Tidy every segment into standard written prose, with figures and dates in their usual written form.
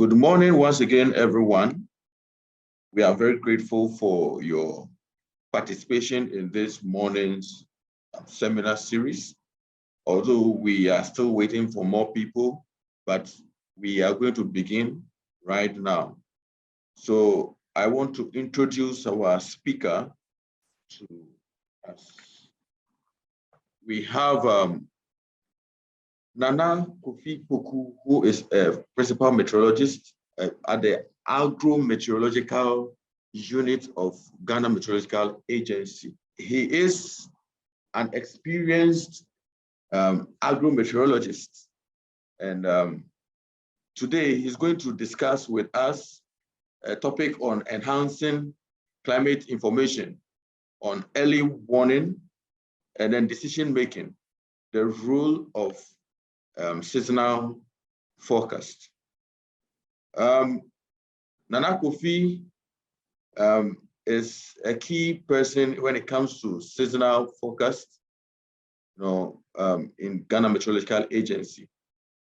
Good morning once again, everyone. We are very grateful for your participation in this morning's seminar series. Although we are still waiting for more people, but we are going to begin right now. So I want to introduce our speaker to us. We have Nana Kofi Opoku, who is a principal meteorologist at the Agrometeorological unit of Ghana Meteorological Agency. He is an experienced agrometeorologist, and today he's going to discuss with us a topic on enhancing climate information, on early warning, and then decision making, the role of seasonal forecast. Nana Kofi is a key person when it comes to seasonal forecast, in Ghana Meteorological Agency.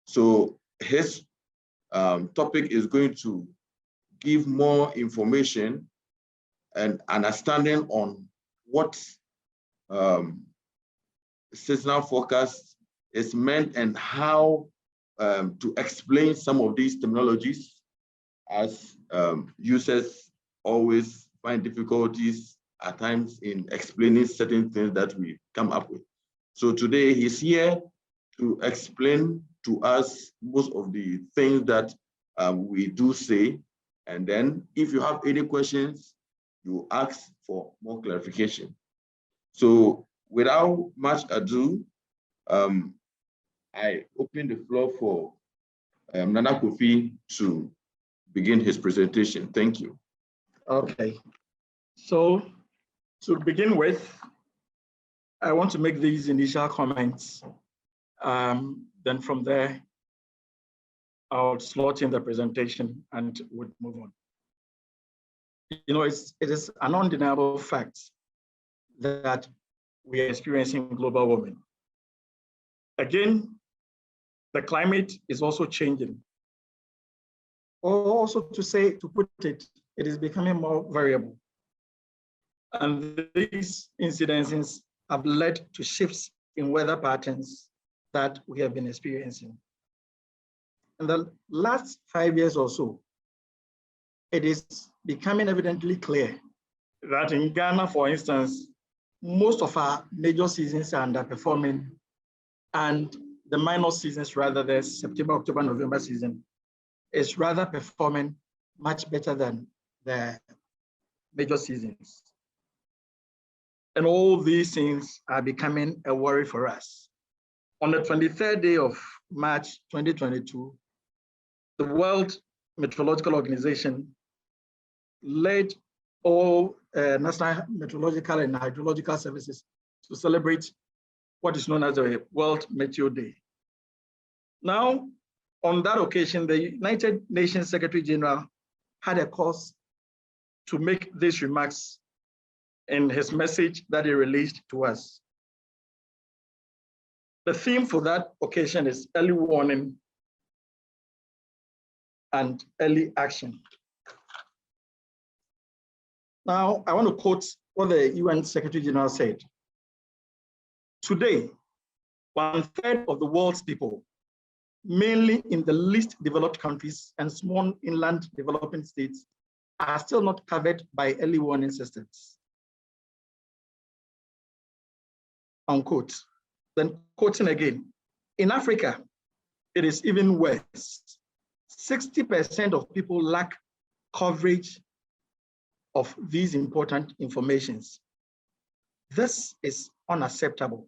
So his topic is going to give more information and understanding on what seasonal forecast is meant and how to explain some of these terminologies, as users always find difficulties at times in explaining certain things that we come up with. So today he's here to explain to us most of the things that we do say. And then if you have any questions, you ask for more clarification. So without much ado, I open the floor for Nana Kofi to begin his presentation. Thank you. Okay. So to begin with, I want to make these initial comments. Then from there, I'll slot in the presentation and would move on. It is an undeniable fact that we are experiencing global warming. Again, the climate is also changing. Or also to put it, it is becoming more variable. And these incidences have led to shifts in weather patterns that we have been experiencing. In the last 5 years or so, it is becoming evidently clear that in Ghana, for instance, most of our major seasons are underperforming, and the minor seasons, rather the September, October, November season, is rather performing much better than the major seasons. And all these things are becoming a worry for us. On the 23rd day of March 2022, the World Meteorological Organization led all national meteorological and hydrological services to celebrate what is known as the World Meteor Day. Now, on that occasion, the United Nations Secretary General had a cause to make these remarks in his message that he released to us. The theme for that occasion is early warning and early action. Now, I want to quote what the UN Secretary General said. Today, 1/3 of the world's people, mainly in the least developed countries and small inland developing states, are still not covered by early warning systems. Unquote. Then quoting again, in Africa, it is even worse. 60% of people lack coverage of these important informations. This is unacceptable,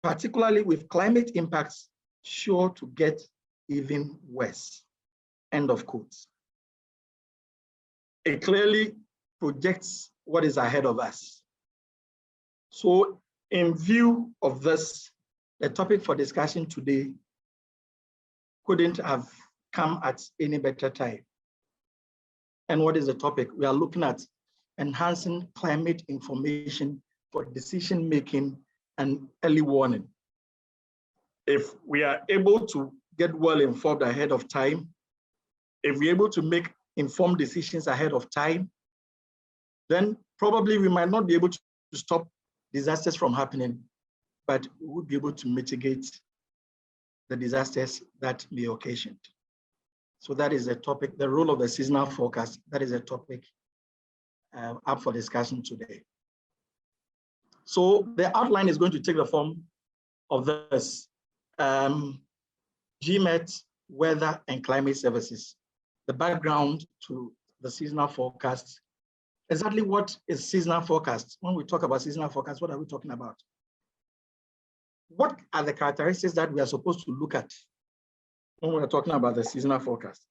particularly with climate impacts sure to get even worse. End of quote. It clearly projects what is ahead of us. So in view of this, the topic for discussion today couldn't have come at any better time. And what is the topic? We are looking at enhancing climate information for decision-making and early warning. If we are able to get well informed ahead of time, if we're able to make informed decisions ahead of time, then probably we might not be able to stop disasters from happening, but we would be able to mitigate the disasters that may occasion. So that is a topic, the role of the seasonal forecast, that is a topic up for discussion today. So the outline is going to take the form of this. GMET, weather and climate services, the background to the seasonal forecast. Exactly what is seasonal forecast? When we talk about seasonal forecast, what are we talking about? What are the characteristics that we are supposed to look at when we're talking about the seasonal forecast?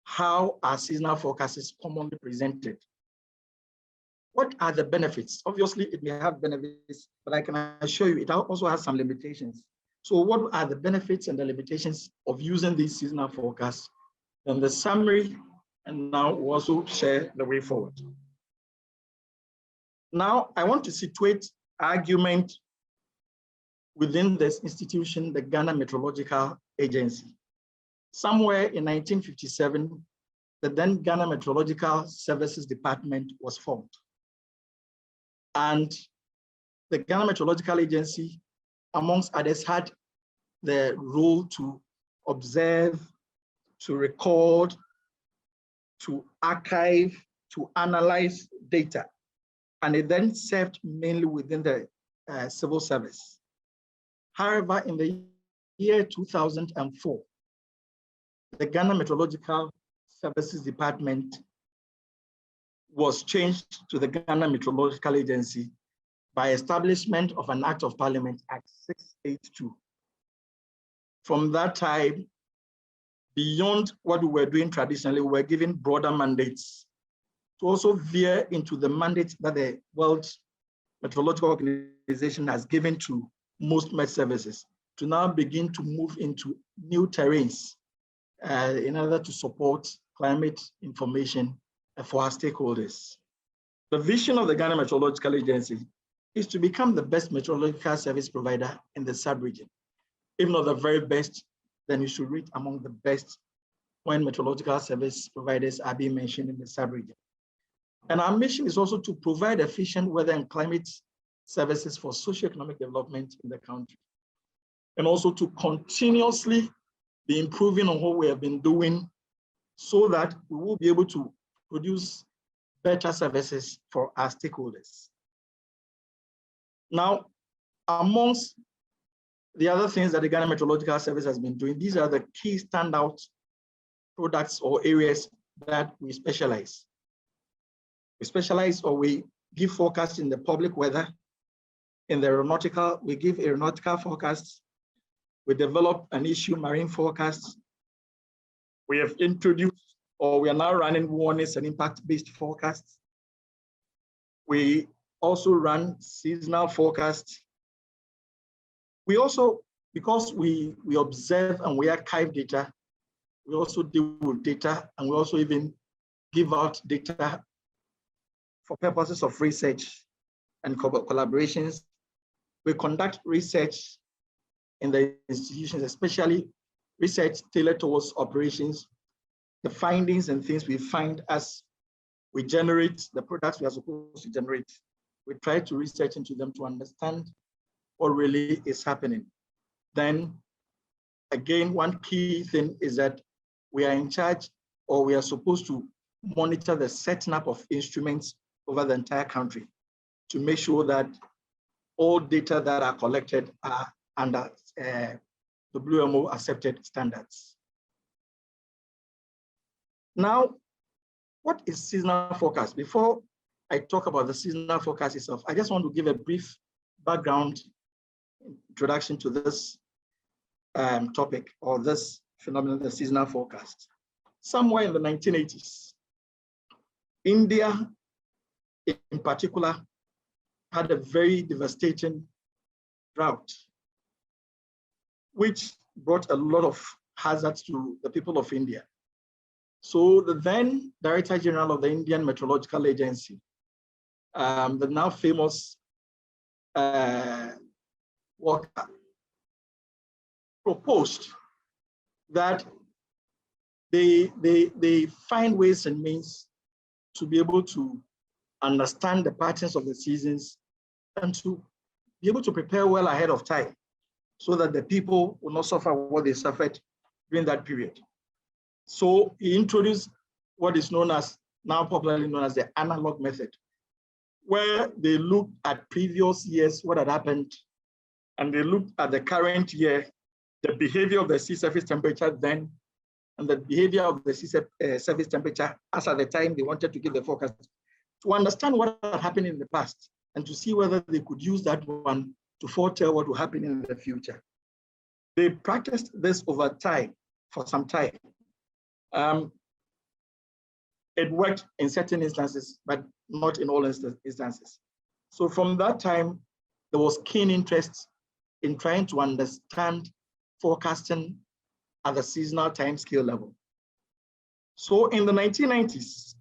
How are seasonal forecasts commonly presented? What are the benefits? Obviously, it may have benefits, but I can assure you it also has some limitations. So what are the benefits and the limitations of using these seasonal forecasts? And the summary, and now we'll also share the way forward. Now, I want to situate argument within this institution, the Ghana Meteorological Agency. Somewhere in 1957, the then Ghana Meteorological Services Department was formed. And the Ghana Meteorological Agency, amongst others, had the role to observe, to record, to archive, to analyze data. And it then served mainly within the civil service. However, in the year 2004, the Ghana Meteorological Services Department was changed to the Ghana Meteorological Agency by establishment of an Act of Parliament, Act 682. From that time, beyond what we were doing traditionally, we were given broader mandates to also veer into the mandate that the World Meteorological Organization has given to most Met services, to now begin to move into new terrains in order to support climate information for our stakeholders. The vision of the Ghana Meteorological Agency is to become the best meteorological service provider in the sub-region. If not the very best, then you should read among the best when meteorological service providers are being mentioned in the sub-region. And our mission is also to provide efficient weather and climate services for socioeconomic development in the country. And also to continuously be improving on what we have been doing so that we will be able to produce better services for our stakeholders. Now, amongst the other things that the Ghana Meteorological Service has been doing, these are the key standout products or areas that we specialize. We specialize, or we give forecasts in the public weather. In the aeronautical, we give aeronautical forecasts. We develop and issue marine forecasts. We have introduced, or we are now running warnings and impact-based forecasts. We also run seasonal forecasts. We also, because we observe and we archive data, we also deal with data, and we also even give out data for purposes of research and collaborations. We conduct research in the institutions, especially research tailored towards operations, the findings and things we find as we generate the products we are supposed to generate. We try to research into them to understand what really is happening. Then again, one key thing is that we are in charge, or we are supposed to monitor the setting up of instruments over the entire country to make sure that all data that are collected are under WMO accepted standards. Now, what is seasonal forecast? Before I talk about the seasonal forecast itself, I just want to give a brief background introduction to this topic, or this phenomenon, the seasonal forecast. Somewhere in the 1980s, India in particular had a very devastating drought, which brought a lot of hazards to the people of India. So the then Director General of the Indian Meteorological Agency, the now famous Walker, proposed that they find ways and means to be able to understand the patterns of the seasons and to be able to prepare well ahead of time so that the people will not suffer what they suffered during that period. So he introduced what is known as, now popularly known as the analog method, where they looked at previous years, what had happened, and they looked at the current year, the behavior of the sea surface temperature then, and the behavior of the sea surface temperature as at the time they wanted to give the forecast, to understand what had happened in the past and to see whether they could use that one to foretell what will happen in the future. They practiced this over time, for some time. It worked in certain instances, but not in all instances. So from that time, there was keen interest in trying to understand forecasting at the seasonal time scale level. So in the 1990s,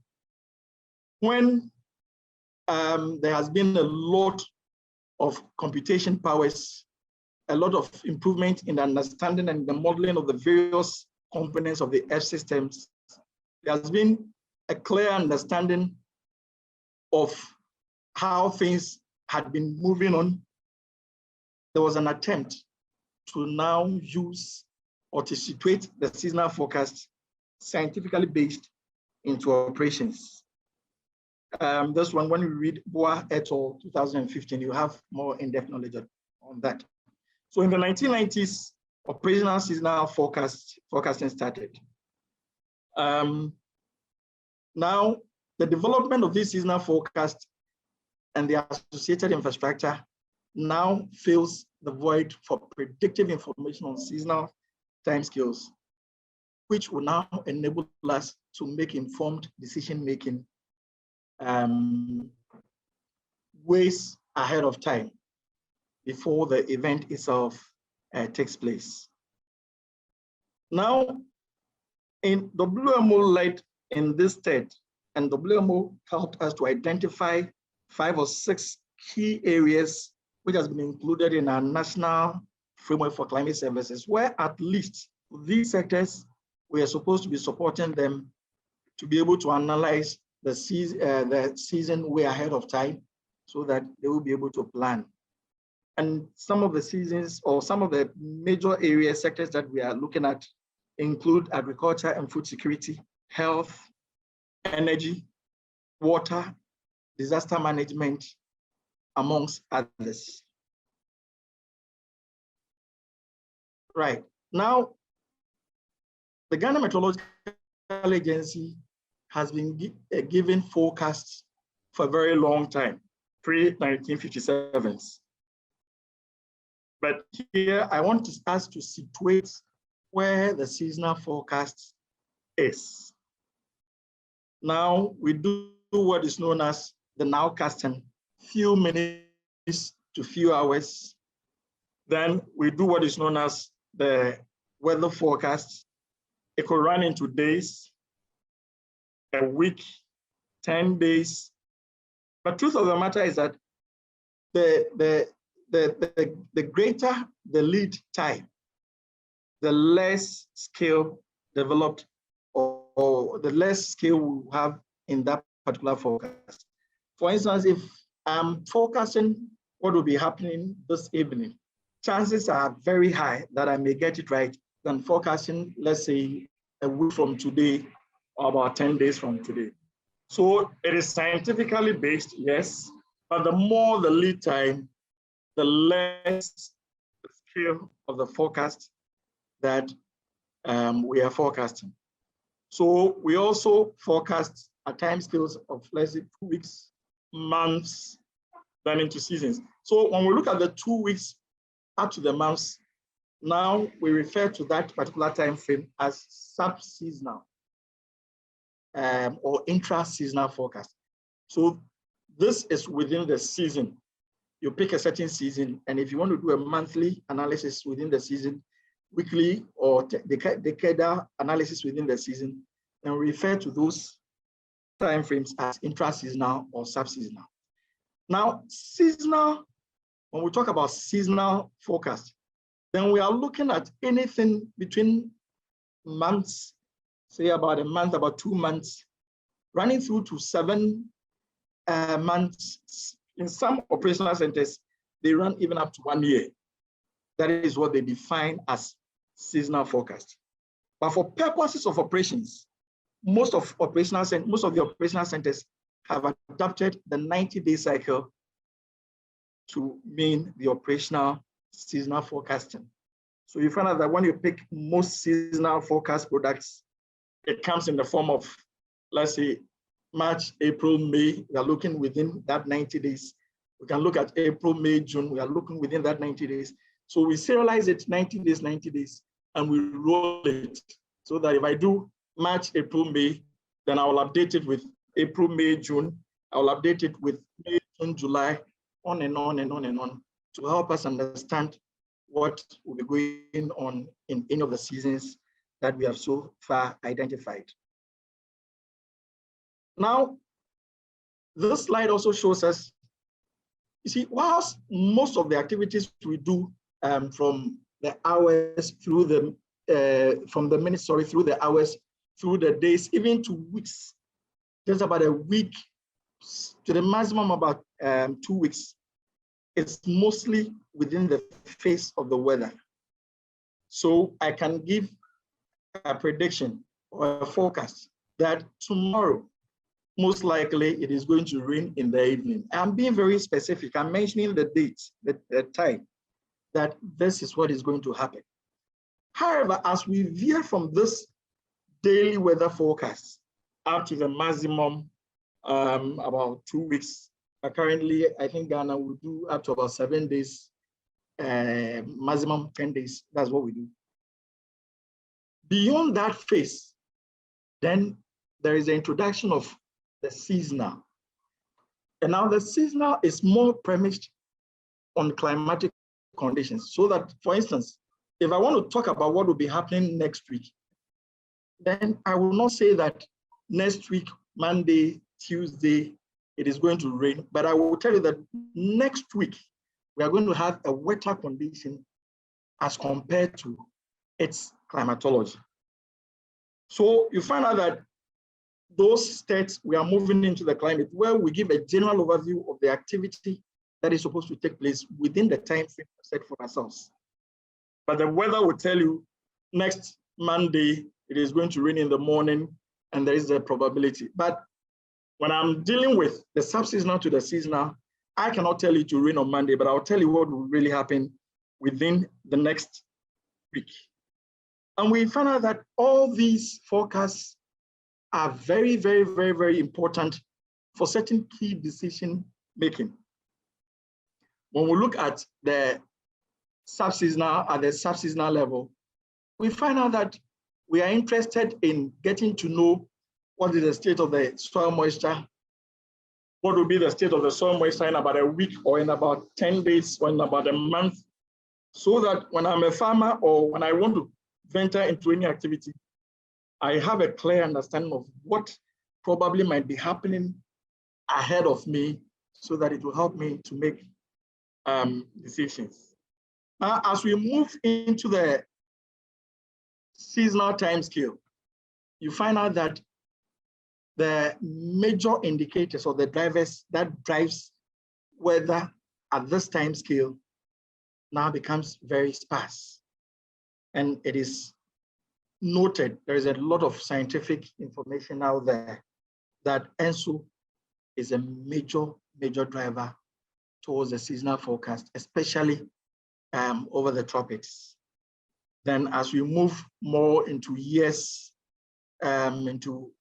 when there has been a lot of computation powers, a lot of improvement in the understanding and the modeling of the various components of the Earth systems, there has been a clear understanding of how things had been moving on. There was an attempt to now use or to situate the seasonal forecast scientifically based into operations. This one, when we read Bois et al. 2015, you have more in-depth knowledge on that. So in the 1990s, operational seasonal forecasting started. Now, the development of this seasonal forecast and the associated infrastructure now fills the void for predictive information on seasonal timescales, which will now enable us to make informed decision-making ways ahead of time before the event itself takes place. Now, in WMO led in this state, and WMO helped us to identify 5 or 6 key areas which has been included in our national framework for climate services, where at least these sectors, we are supposed to be supporting them to be able to analyze the season way ahead of time so that they will be able to plan. And some of the seasons or some of the major area sectors that we are looking at include agriculture and food security, health, energy, water, disaster management, amongst others. Right. Now, the Ghana Meteorological Agency has been given forecasts for a very long time, pre-1957s. But here I want us to situate where the seasonal forecast is. Now we do what is known as the nowcasting, few minutes to few hours. Then we do what is known as the weather forecast. It could run into days, a week, 10 days. But truth of the matter is that the greater the lead time, the less skill developed or the less skill we have in that particular forecast. For instance, if I'm forecasting what will be happening this evening, chances are very high that I may get it right than forecasting, let's say, a week from today or about 10 days from today. So it is scientifically based, yes, but the more the lead time, the less the scale of the forecast that we are forecasting. So we also forecast at time scales of, let's say, 2 weeks, months, then into seasons. So when we look at the 2 weeks up to the months, now we refer to that particular time frame as sub-seasonal or intra-seasonal forecast. So this is within the season. You pick a certain season, and if you want to do a monthly analysis within the season, weekly or decadal analysis within the season, then refer to those time frames as intra-seasonal or sub-seasonal. Now, seasonal, when we talk about seasonal forecast, then we are looking at anything between months, say about a month, about 2 months, running through to 7 months. In some operational centers, they run even up to 1 year. That is what they define as seasonal forecast. But for purposes of operations, most of the operational centers have adopted the 90-day cycle to mean the operational seasonal forecasting. So you find out that when you pick most seasonal forecast products, it comes in the form of, let's say, March, April, May. We are looking within that 90 days. We can look at April, May, June. We are looking within that 90 days. So we serialize it 90 days, and we roll it. So that if I do March, April, May, then I will update it with April, May, June. I will update it with May, June, July, on and on and on and on, to help us understand what will be going on in any of the seasons that we have so far identified. Now, this slide also shows us, you see, whilst most of the activities we do from the hours through the, from the minutes, sorry, through the hours, through the days, even to weeks, just about a week to the maximum about 2 weeks, it's mostly within the phase of the weather. So I can give a prediction or a forecast that tomorrow, most likely it is going to rain in the evening. I'm being very specific. I'm mentioning the date, the time, that this is what is going to happen. However, as we veer from this daily weather forecast up to the maximum about 2 weeks, currently I think Ghana will do up to about 7 days, maximum 10 days. That's what we do. Beyond that phase, then there is the introduction of the seasonal. And now the seasonal is more premised on climatic conditions. So that, for instance, if I want to talk about what will be happening next week, then I will not say that next week, Monday, Tuesday, it is going to rain, but I will tell you that next week, we are going to have a wetter condition as compared to its climatology. So you find out that those states, we are moving into the climate where we give a general overview of the activity that is supposed to take place within the time frame set for ourselves. But the weather will tell you next Monday, it is going to rain in the morning, and there is a probability. But when I'm dealing with the subseasonal to the seasonal, I cannot tell you to rain on Monday, but I'll tell you what will really happen within the next week. And we found out that all these forecasts are very, very, very, very important for certain key decision making. When we look at the subseasonal, at the subseasonal level, we find out that we are interested in getting to know what is the state of the soil moisture, what will be the state of the soil moisture in about a week or in about 10 days or in about a month, so that when I'm a farmer or when I want to venture into any activity, I have a clear understanding of what probably might be happening ahead of me, so that it will help me to make decisions. Now, as we move into the seasonal time scale, you find out that the major indicators or the drivers that drives weather at this time scale now becomes very sparse. And it is noted, there is a lot of scientific information out there that ENSO is a major driver towards the seasonal forecast, especially over the tropics. Then as we move more into years, into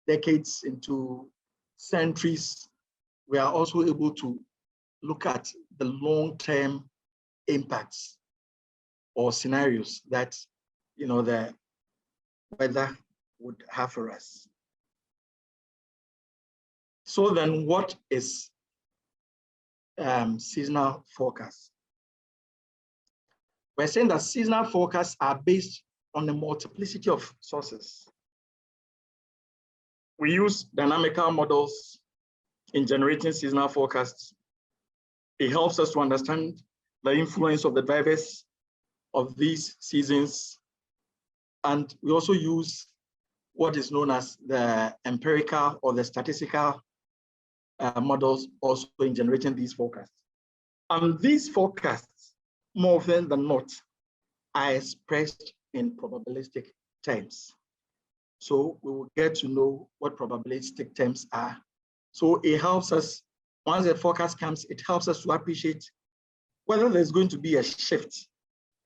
decades, into centuries, we are also able to look at the long-term impacts or scenarios that the weather would have for us. So then what is seasonal forecast? We're saying that seasonal forecasts are based on a multiplicity of sources. We use dynamical models in generating seasonal forecasts. It helps us to understand the influence of the drivers of these seasons. And we also use what is known as the empirical or the statistical models also in generating these forecasts. And these forecasts, more often than not, are expressed in probabilistic terms. So we will get to know what probabilistic terms are. So it helps us, once the forecast comes, it helps us to appreciate whether there's going to be a shift.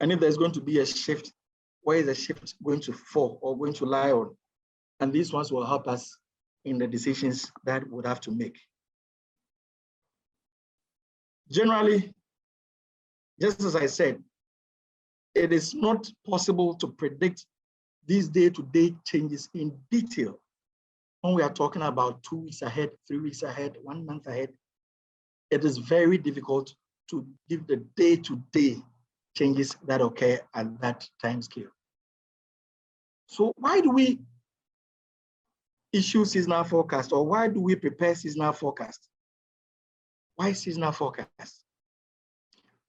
And if there's going to be a shift, where is the shift going to fall or going to lie on? And these ones will help us in the decisions that we would have to make. Generally, just as I said, it is not possible to predict these day-to-day changes in detail when we are talking about 2 weeks ahead, 3 weeks ahead, 1 month ahead. It is very difficult to give the day-to-day changes that occur at that time scale. So why do we issue seasonal forecast, or why do we prepare seasonal forecast? Why seasonal forecast?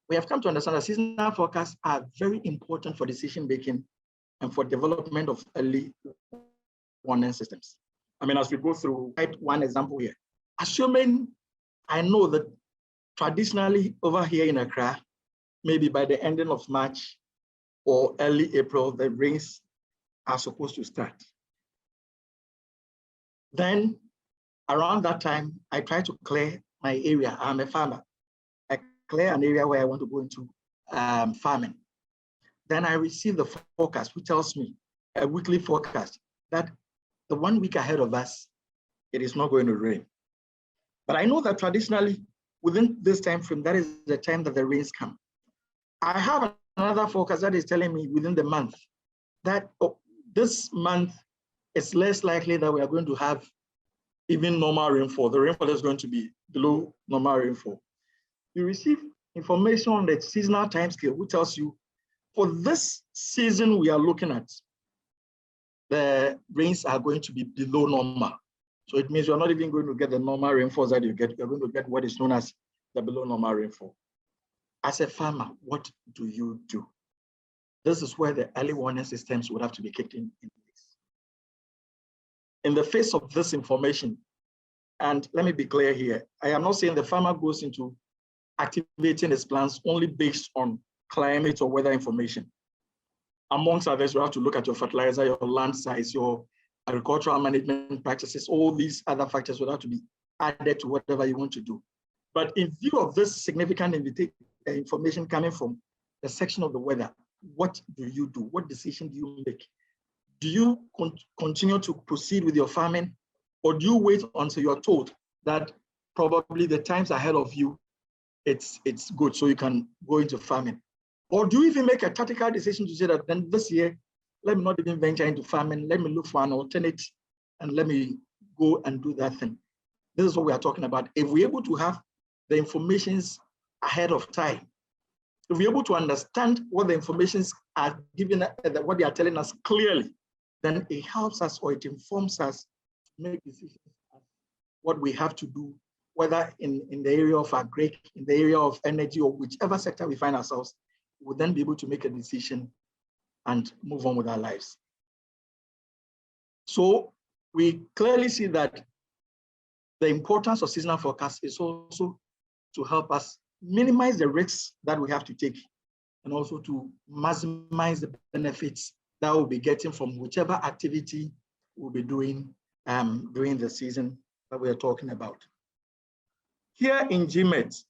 We have come to understand that seasonal forecasts are very important for decision making and for development of early warning systems. I mean, as we go through, one example here. Assuming I know that traditionally over here in Accra, maybe by the ending of March or early April, the rains are supposed to start. Then around that time, I try to clear my area. I'm a farmer. I clear an area where I want to go into farming. Then I receive the forecast, which tells me, a weekly forecast, that the 1 week ahead of us, it is not going to rain. But I know that traditionally, within this time frame, that is the time that the rains come. I have another forecast that is telling me within the month that this month it's less likely that we are going to have even normal rainfall. The rainfall is going to be below normal rainfall. You receive information on the seasonal timescale, which tells you for this season we are looking at, the rains are going to be below normal. So it means you're not even going to get the normal rainfalls that you get. You're going to get what is known as the below normal rainfall. As a farmer, what do you do? This is where the early warning systems would have to be kicked in place. In the face of this information, and let me be clear here, I am not saying the farmer goes into activating his plans only based on climate or weather information. Amongst others, you have to look at your fertilizer, your land size, your agricultural management practices. All these other factors would have to be added to whatever you want to do. But in view of this significant information coming from the section of the weather, what do you do? What decision do you make? Do you continue to proceed with your farming, or do you wait until you're told that probably the times ahead of you, it's good, so you can go into farming? Or do you even make a tactical decision to say that then this year, let me not even venture into farming, let me look for an alternate and let me go and do that thing? This is what we are talking about. If we're able to have the informations ahead of time, if we're able to understand what the informations are giving, what they are telling us clearly, then it helps us, or it informs us to make decisions on what we have to do, whether in the area of agri, in the area of energy, or whichever sector we find ourselves. We'll then be able to make a decision and move on with our lives. So we clearly see that the importance of seasonal forecast is also to help us minimize the risks that we have to take, and also to maximize the benefits that we'll be getting from whichever activity we'll be doing during the season that we are talking about. Here in GMET,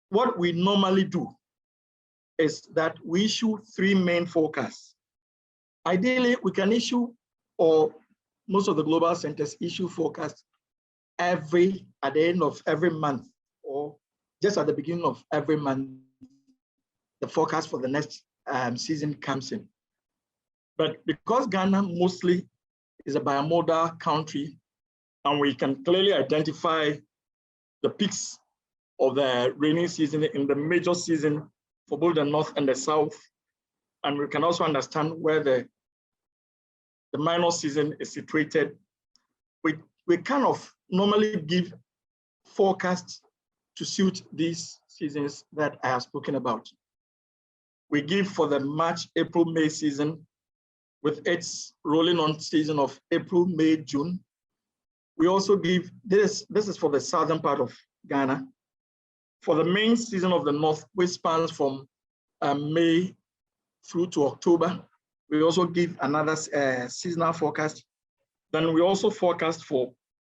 what we normally do is that we issue 3 main forecasts. Ideally, we can issue, or most of the global centers issue forecasts at the end of every month, or just at the beginning of every month, the forecast for the next season comes in. But because Ghana mostly is a bimodal country, and we can clearly identify the peaks of the rainy season in the major season for both the north and the south, and we can also understand where the minor season is situated, we kind of normally give forecasts to suit these seasons that I have spoken about. We give for the March, April, May season, with its rolling on season of April, May, June. We also give, this is for the southern part of Ghana. For the main season of the north, which spans from May through to October, we also give another seasonal forecast. Then we also forecast for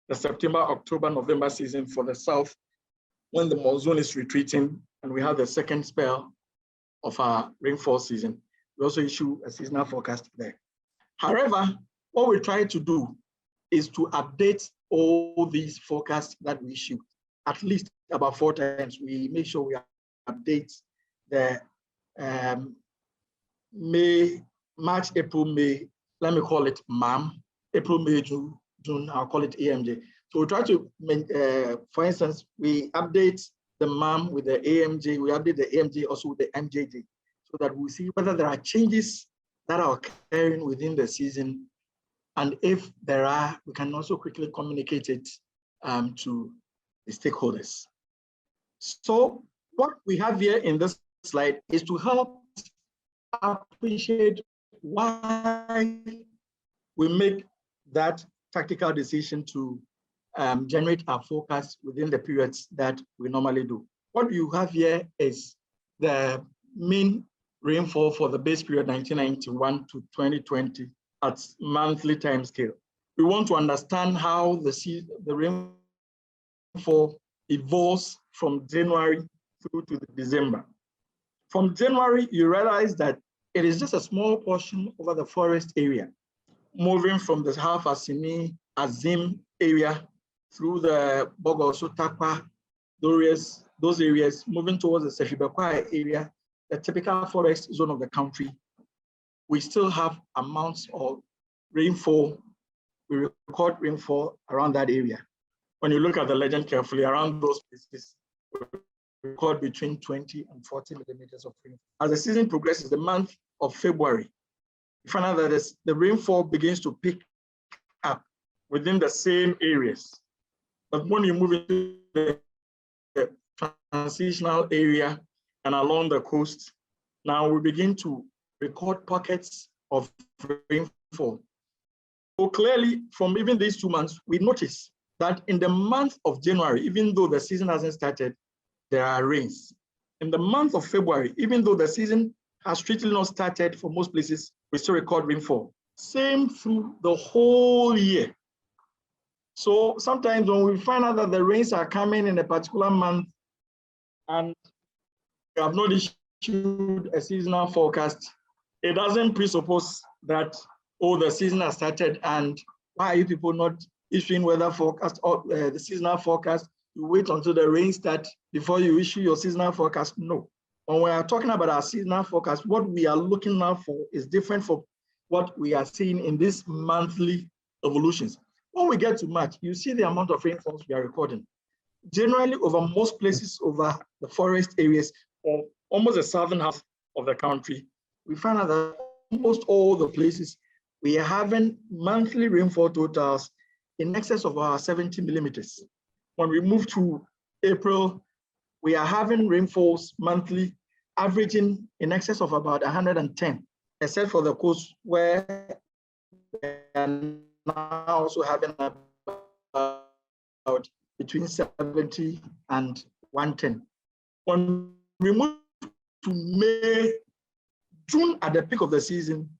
the September, October, November season for the south, when the monsoon is retreating and we have the second spell of our rainfall season. We also issue a seasonal forecast there. However, what we try to do is to update all these forecasts that we issue at least about 4 times. We make sure we update the March, April, May, let me call it MAM, April, May, June, I'll call it AMJ. So we try to, for instance, we update the MAM with the AMJ, we update the AMJ also with the MJJ, so that we see whether there are changes that are occurring within the season. And if there are, we can also quickly communicate it to the stakeholders. So what we have here in this slide is to help appreciate why we make that tactical decision to generate our forecast within the periods that we normally do. What you have here is the mean rainfall for the base period 1991 to 2020 at monthly time scale. We want to understand how the rainfall evolves from January through to December. From January, you realize that it is just a small portion over the forest area, moving from the Half Assini, Azim area through the Bogoso, Takwa, those areas, moving towards the Sefibekwa area, the typical forest zone of the country. We still have amounts of rainfall. We record rainfall around that area. When you look at the legend carefully, around those places, we record between 20 and 40 millimeters of rain. As the season progresses, the month of February, you find out that the rainfall begins to pick up within the same areas. But when you move into the transitional area and along the coast, now we begin to record pockets of rainfall. So clearly, from even these 2 months, we notice that in the month of January, even though the season hasn't started, there are rains. In the month of February, even though the season has strictly not started for most places, we still record rainfall. Same through the whole year. So sometimes when we find out that the rains are coming in a particular month and we have not issued a seasonal forecast, it doesn't presuppose that, oh, the season has started and why are you people not issuing weather forecast or the seasonal forecast? You wait until the rain starts before you issue your seasonal forecast. No. When we are talking about our seasonal forecast, what we are looking out for is different from what we are seeing in these monthly evolutions. When we get to March, you see the amount of rainfalls we are recording. Generally, over most places over the forest areas or almost the southern half of the country, we find out that almost all the places we are having monthly rainfall totals in excess of our 70 millimeters. When we move to April, we are having rainfalls monthly averaging in excess of about 110, except for the coast where we are now also having about between 70 and 110. When we move to May, June at the peak of the season,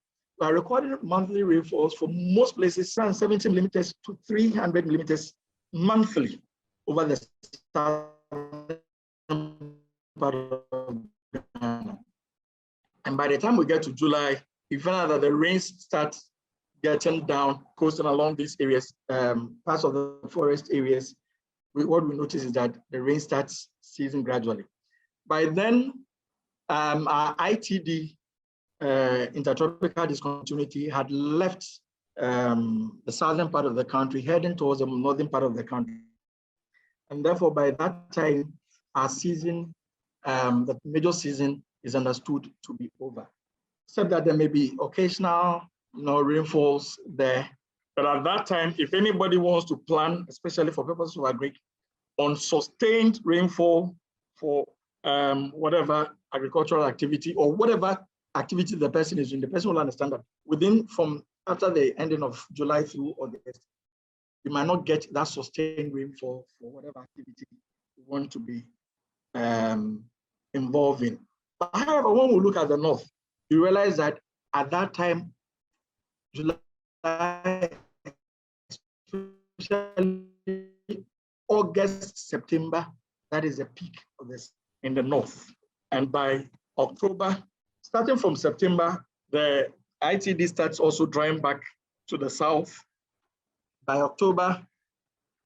we are recording monthly rainfalls for most places, 70 millimeters to 300 millimeters monthly over the southern part of Ghana. And by the time we get to July, we find out that the rains start getting down, coasting along these areas, parts of the forest areas. What we notice is that the rain starts ceasing gradually. By then, our ITD, intertropical discontinuity, had left the southern part of the country, heading towards the northern part of the country. And therefore, by that time, our season, the major season, is understood to be over. Except that there may be occasional rainfalls there. But at that time, if anybody wants to plan, especially for purposes of agric, on sustained rainfall for whatever agricultural activity or whatever activity the person is doing, the person will understand that from after the ending of July through August, you might not get that sustained rainfall for whatever activity you want to be involved in. But however, when we look at the north, you realize that at that time, July, especially August, September, that is a peak of this in the north. And by October, starting from September, the ITD starts also drawing back to the south. By October,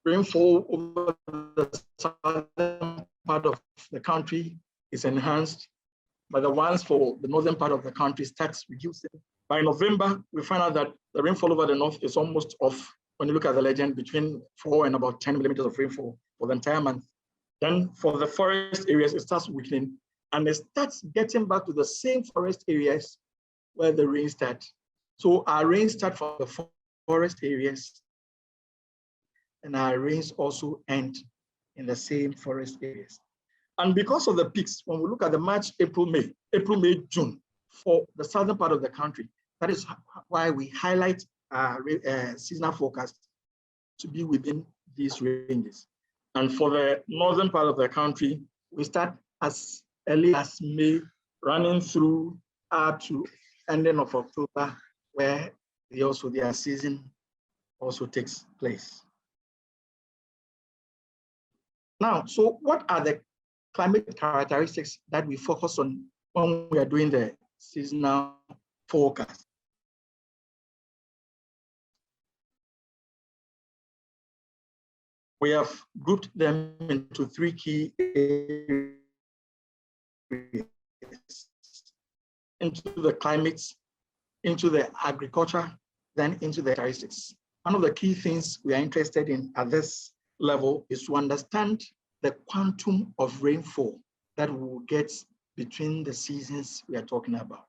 rainfall over the southern part of the country is enhanced, but the ones for the northern part of the country starts reducing. By November, we find out that the rainfall over the north is almost off. When you look at the legend, between 4 and about 10 millimeters of rainfall for the entire month. Then for the forest areas, it starts weakening, and it starts getting back to the same forest areas where the rain starts. So our rains start from the forest areas, and our rains also end in the same forest areas. And because of the peaks, when we look at the March, April, May, June, for the southern part of the country, that is why we highlight our seasonal forecast to be within these ranges. And for the northern part of the country, we start as early as May, running through up to ending of October, where their season also takes place. Now, so what are the climate characteristics that we focus on when we are doing the seasonal forecast? We have grouped them into 3 key areas: into the climates, into the agriculture, then into the characteristics. One of the key things we are interested in at this level is to understand the quantum of rainfall that we will get between the seasons we are talking about.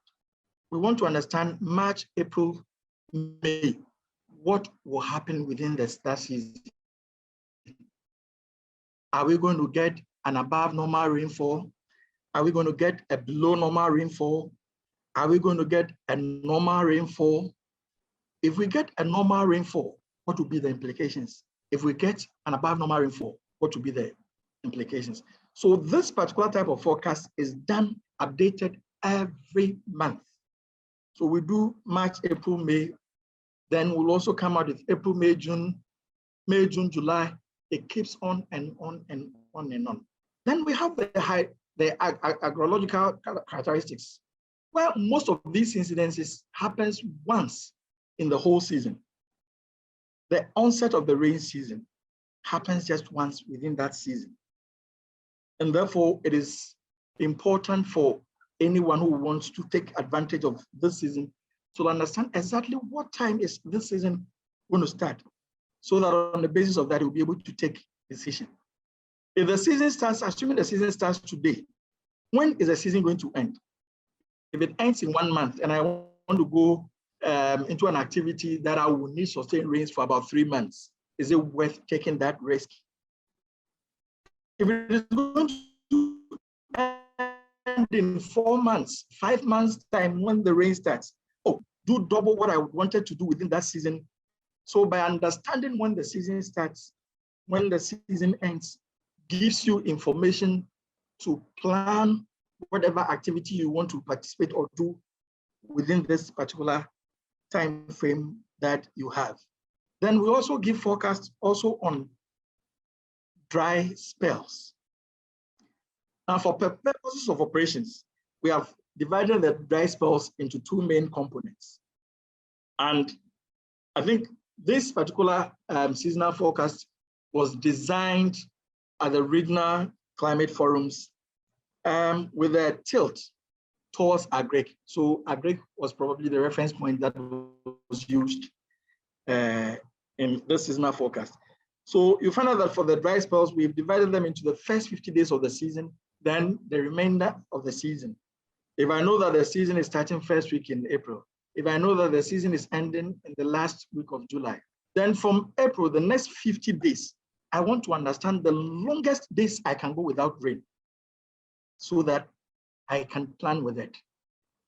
We want to understand March, April, May, what will happen within that season. Are we going to get an above normal rainfall? Are we going to get a below normal rainfall? Are we going to get a normal rainfall? If we get a normal rainfall, what will be the implications? If we get an above normal rainfall, what will be the implications? So this particular type of forecast is done, updated every month. So we do March, April, May, then we'll also come out with April, May, June, July. It keeps on and on and on and on. Then we have the agrological characteristics. Well, most of these incidences happens once in the whole season. The onset of the rain season happens just once within that season. And therefore, it is important for anyone who wants to take advantage of this season to understand exactly what time is this season going to start, so that on the basis of that, you'll be able to take decision. If the season starts, assuming the season starts today, when is the season going to end? If it ends in 1 month and I want to go into an activity that I will need sustained rains for about 3 months, is it worth taking that risk? If it is going to end in 4 months, 5 months time when the rain starts, do double what I wanted to do within that season. So by understanding when the season starts, when the season ends, gives you information to plan whatever activity you want to participate or do within this particular time frame that you have. Then we also give forecasts also on dry spells. Now, for purposes of operations, we have divided the dry spells into 2 main components. And I think this particular seasonal forecast was designed at the regional climate forums with a tilt towards agric. So agric was probably the reference point that was used in this seasonal forecast. So you find out that for the dry spells, we've divided them into the first 50 days of the season, then the remainder of the season. If I know that the season is starting first week in April, if I know that the season is ending in the last week of July, then from April, the next 50 days, I want to understand the longest days I can go without rain so that I can plan with it.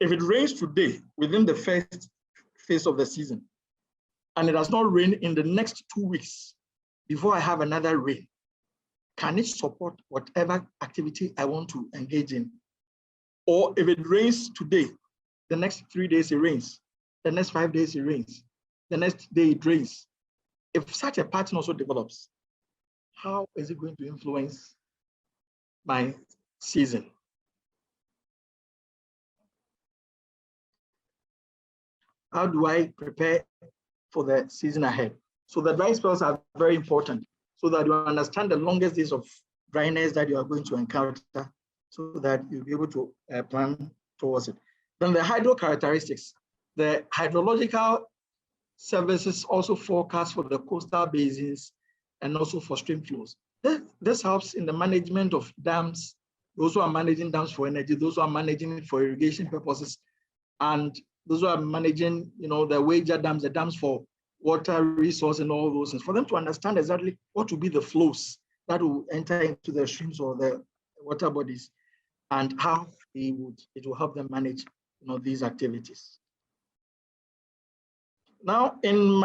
if it rains today within the first phase of the season, and it does not rain in the next 2 weeks before I have another rain, can it support whatever activity I want to engage in? Or if it rains today, the next 3 days it rains, the next 5 days it rains, the next day it rains. If such a pattern also develops, how is it going to influence my season? How do I prepare for the season ahead? So the dry spells are very important so that you understand the longest days of dryness that you are going to encounter so that you'll be able to plan towards it. Then the hydro characteristics. The hydrological services also forecast for the coastal basins and also for stream flows. This helps in the management of dams, those who are managing dams for energy, those who are managing it for irrigation purposes, and those who are managing, the wager dams, the dams for water resource and all those things, for them to understand exactly what will be the flows that will enter into the streams or the water bodies and how it will help them manage these activities. Now, in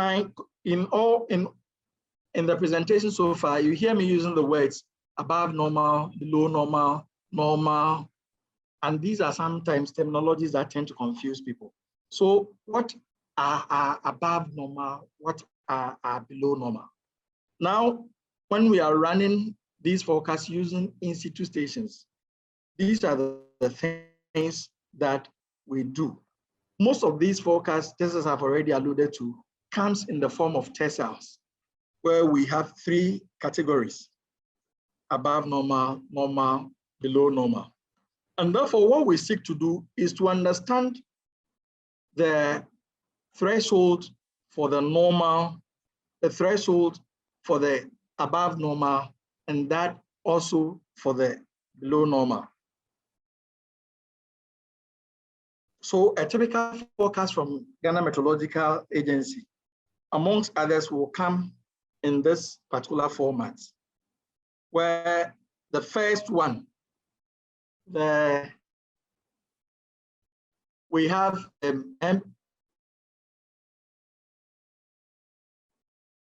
the presentation so far, you hear me using the words above normal, below normal, normal, and these are sometimes terminologies that tend to confuse people. So what are above normal? What are below normal? Now, when we are running these forecasts using in-situ stations, these are the things that we do. Most of these forecasts, just as I've already alluded to, comes in the form of terciles, where we have 3 categories: above normal, normal, below normal. And therefore, what we seek to do is to understand the threshold for the normal, the threshold for the above normal, and that also for the below normal. So a typical forecast from Ghana Meteorological Agency, amongst others, will come in this particular format, where the first one, we have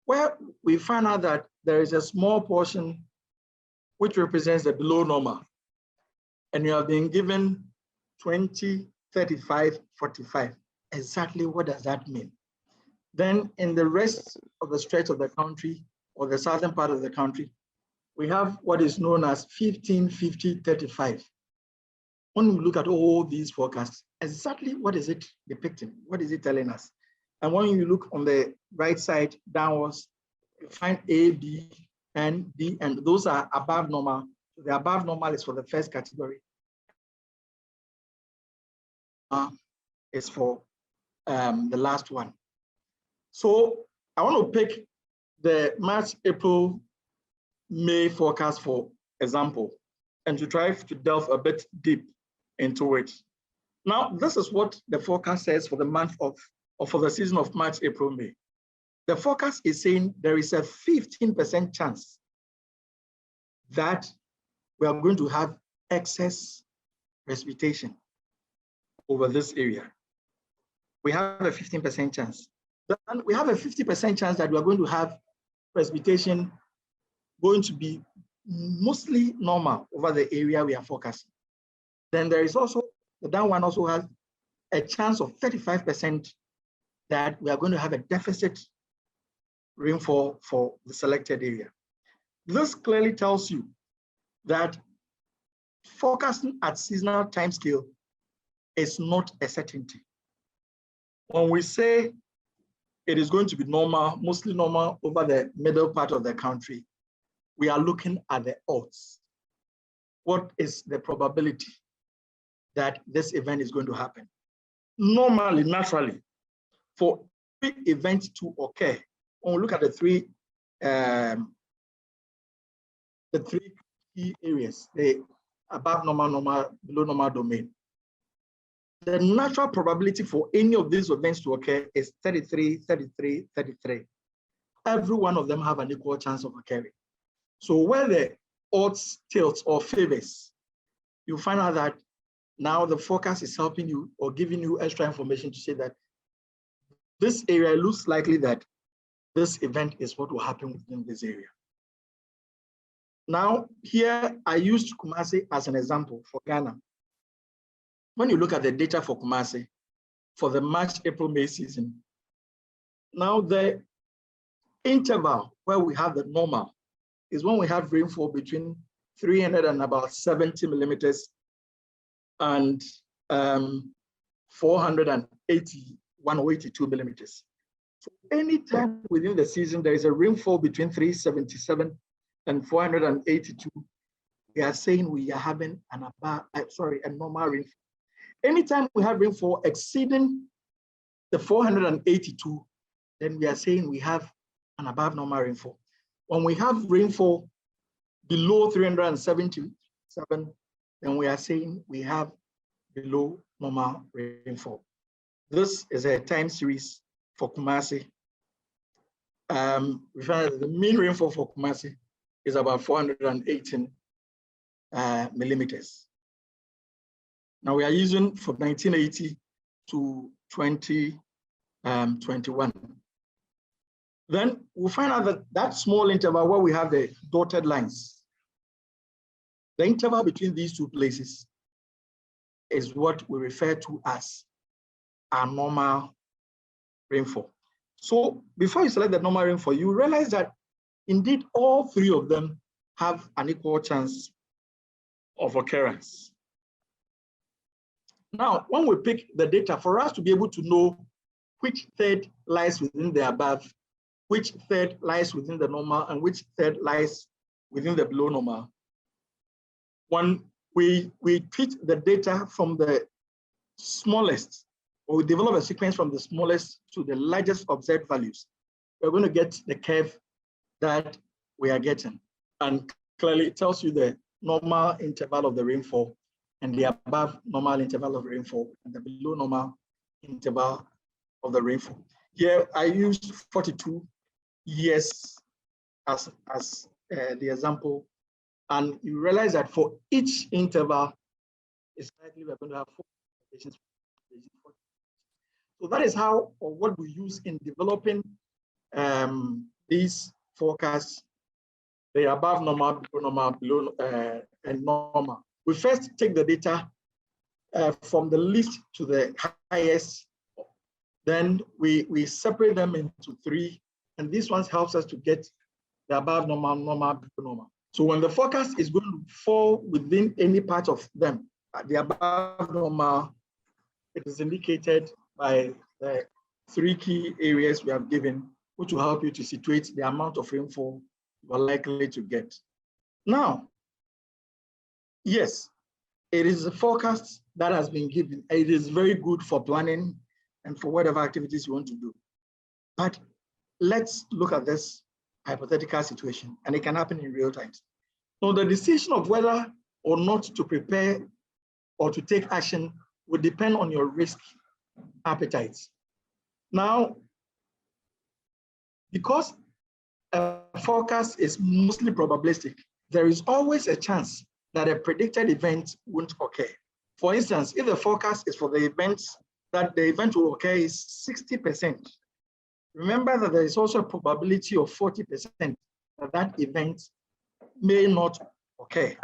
where we find out that there is a small portion which represents the below normal, and you have been given 20, 35, 45. Exactly what does that mean? Then in the rest of the stretch of the country or the southern part of the country, we have what is known as 15, 50, 35. When we look at all these forecasts, exactly what is it depicting? What is it telling us? And when you look on the right side downwards, you find A, B, and D, and those are above normal. The above normal is for the first category. Is for the last one. So I want to pick the March, April, May forecast for example, and to try to delve a bit deep into it. Now, this is what the forecast says for the month of, or for the season of March, April, May. The forecast is saying there is a 15% chance that we are going to have excess precipitation over this area. We have a 15% chance. Then we have a 50% chance that we are going to have precipitation going to be mostly normal over the area we are forecasting. Then there is also, the down one also has a chance of 35% that we are going to have a deficit rainfall for the selected area. This clearly tells you that forecasting at seasonal timescale is not a certainty. When we say it is going to be normal, mostly normal over the middle part of the country, we are looking at the odds. What is the probability that this event is going to happen? Normally, naturally, for every event to occur, when we look at the three key areas, the above normal, normal, below normal domain, the natural probability for any of these events to occur is 33, 33, 33. Every one of them have an equal chance of occurring. So where the odds tilts or favors, you find out that Now the forecast is helping you or giving you extra information to say that this area looks likely that this event is what will happen within this area. Now, here I used Kumasi as an example for Ghana. When you look at the data for Kumasi for the March, April, May season, now the interval where we have the normal is when we have rainfall between 300 and about 70 millimeters and 481 or 82 millimeters. So anytime within the season, there is a rainfall between 377 and 482, we are saying we are having a normal rainfall. Anytime we have rainfall exceeding the 482, then we are saying we have an above normal rainfall. When we have rainfall below 377, then we are saying we have below normal rainfall. This is a time series for Kumasi. We find that the mean rainfall for Kumasi is about 418 millimeters. Now we are using from 1980 to 2021. Then we'll find out that that small interval where we have the dotted lines, the interval between these two places is what we refer to as our normal rainfall. So before you select the normal rainfall, you realize that indeed all three of them have an equal chance of occurrence. Now, when we pick the data, for us to be able to know which third lies within the above, which third lies within the normal, and which third lies within the below normal, when we treat the data from the smallest, or we develop a sequence from the smallest to the largest observed values, we're going to get the curve that we are getting. And clearly it tells you the normal interval of the rainfall and the above normal interval of rainfall and the below normal interval of the rainfall. Here I used 42 years as the example. And you realize that for each interval, it's likely we're going to have 4 observations. So that is how, or what we use in developing these forecasts, the above normal, below normal, below and normal. We first take the data from the least to the highest, then we separate them into 3, and this one helps us to get the above normal, normal, below normal. So when the forecast is going to fall within any part of them, the above normal, it is indicated by the 3 key areas we have given, which will help you to situate the amount of rainfall you are likely to get. Now, yes, it is a forecast that has been given. It is very good for planning and for whatever activities you want to do. But let's look at this hypothetical situation, and it can happen in real time. So the decision of whether or not to prepare or to take action will depend on your risk appetite. Now, because a forecast is mostly probabilistic, there is always a chance that a predicted event won't occur. For instance, if the forecast is for the events that the event will occur is 60%, remember that there is also a probability of 40% that that event may not occur.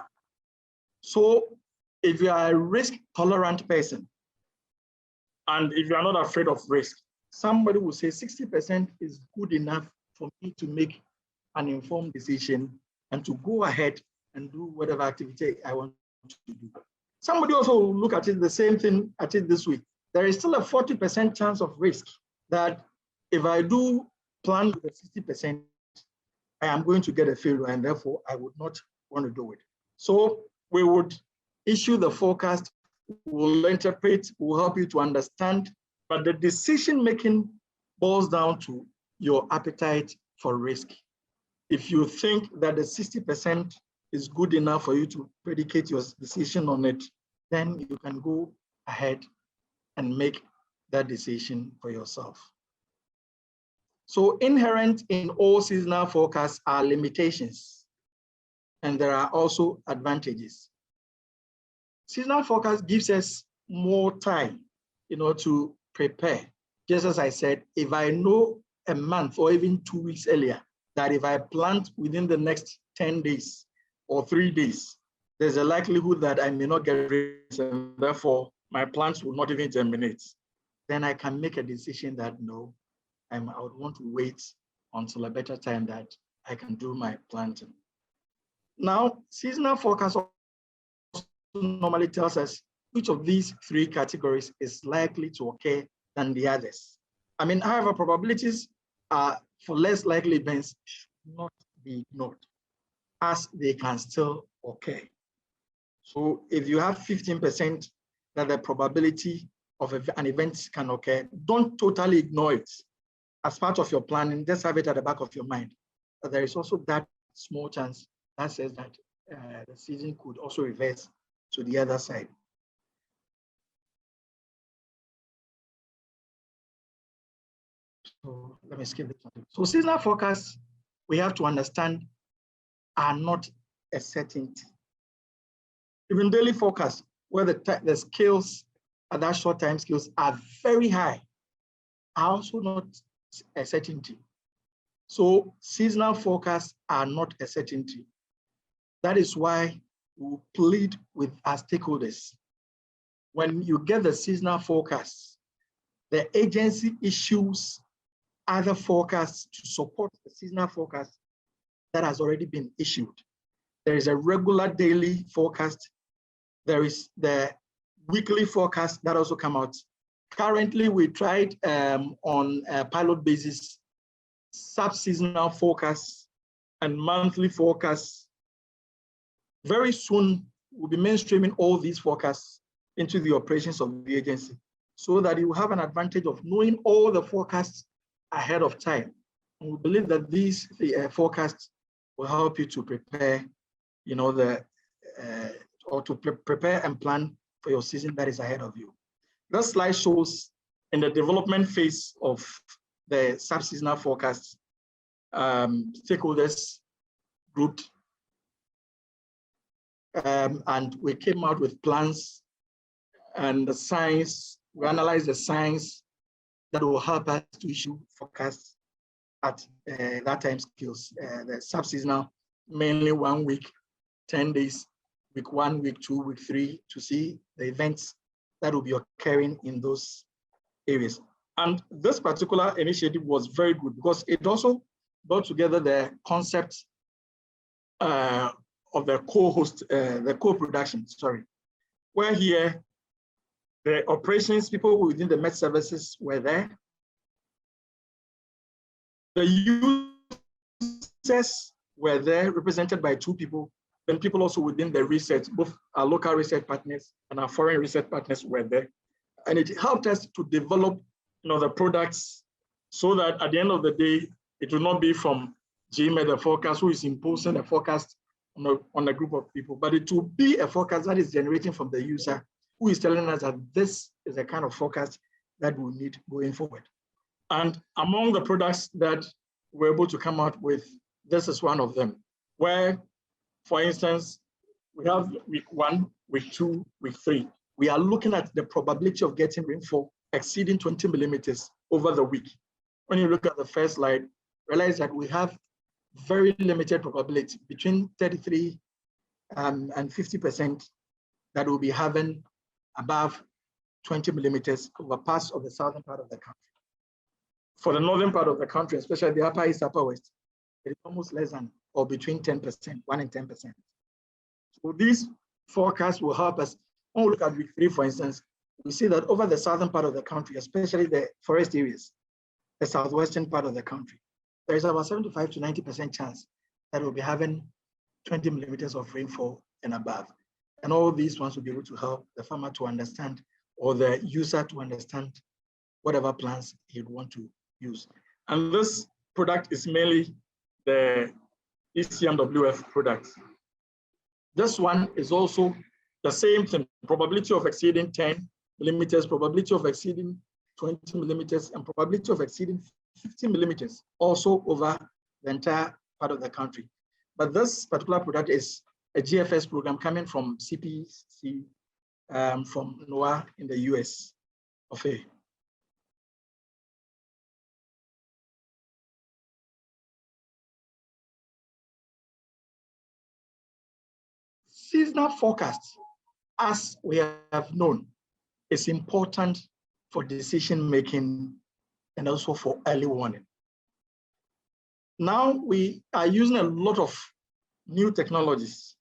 So if you are a risk-tolerant person, and if you are not afraid of risk, somebody will say 60% is good enough for me to make an informed decision and to go ahead and do whatever activity I want to do. Somebody also will look at it the same thing at it this way. There is still a 40% chance of risk that if I do plan with 60%, I am going to get a failure, and therefore I would not want to do it. So we would issue the forecast, we'll interpret, we'll help you to understand, but the decision making boils down to your appetite for risk. If you think that the 60% is good enough for you to predicate your decision on it, then you can go ahead and make that decision for yourself. So inherent in all seasonal forecasts are limitations, and there are also advantages. Seasonal forecast gives us more time, to prepare. Just as I said, if I know a month or even 2 weeks earlier that if I plant within the next 10 days or 3 days, there's a likelihood that I may not get rains and therefore my plants will not even germinate, then I can make a decision that no, I would want to wait until a better time that I can do my planting. Now, seasonal forecast normally tells us which of these 3 categories is likely to occur than the others. However, probabilities for less likely events should not be ignored, as they can still occur. So if you have 15% that the probability of an event can occur, don't totally ignore it. As part of your planning, just have it at the back of your mind. But there is also that small chance that says that the season could also reverse to the other side. So let me skip this one. So seasonal forecasts, we have to understand, are not a certainty. Even daily forecasts, where the scales at that short time scales are very high, are also not a certainty. So seasonal forecasts are not a certainty. That is why we plead with our stakeholders. When you get the seasonal forecasts, the agency issues other forecasts to support the seasonal forecast that has already been issued. There is a regular daily forecast. There is the weekly forecast that also come out. Currently, we tried on a pilot basis, sub-seasonal forecasts and monthly forecasts. Very soon, we'll be mainstreaming all these forecasts into the operations of the agency so that you have an advantage of knowing all the forecasts ahead of time. And we believe that these forecasts will help you to prepare, prepare and plan for your season that is ahead of you. This slide shows in the development phase of the sub-seasonal forecasts, stakeholders grouped, and we came out with plans and the science. We analyzed the science that will help us to issue forecasts at that time scales. The sub-seasonal, mainly 1 week, 10 days, week 1, week 2, week 3, to see the events that will be occurring in those areas. And this particular initiative was very good because it also brought together the concept of the co-production, where here the operations people within the Met services were there. The users were there, represented by 2 people. Then people also within the research, both our local research partners and our foreign research partners were there. And it helped us to develop the products so that at the end of the day, it will not be from GMA, the forecast, who is imposing a forecast on a group of people, but it will be a forecast that is generating from the user who is telling us that this is the kind of forecast that we need going forward. And among the products that we're able to come out with, this is one of them, where, for instance, we have week 1, week 2, week 3. We are looking at the probability of getting rainfall exceeding 20 millimeters over the week. When you look at the first slide, realize that we have very limited probability, between 33 and 50%, that will be having above 20 millimeters over parts of the southern part of the country. For the northern part of the country, especially the upper east, upper west, it is almost less than or between 10%, 1 in 10%. So these forecasts will help us. When we look at week 3, for instance, we see that over the southern part of the country, especially the forest areas, the southwestern part of the country, there is about 75 to 90% chance that we'll be having 20 millimeters of rainfall and above. And all these ones will be able to help the farmer to understand, or the user to understand, whatever plans he'd want to use. And this product is mainly the ECMWF product. This one is also the same thing, probability of exceeding 10 millimeters, probability of exceeding 20 millimeters, and probability of exceeding 50 millimeters, also over the entire part of the country. But this particular product is a GFS program coming from CPC from NOAA in the US. Kofi. Seasonal forecast, as we have known, is important for decision making and also for early warning. Now we are using a lot of new technologies,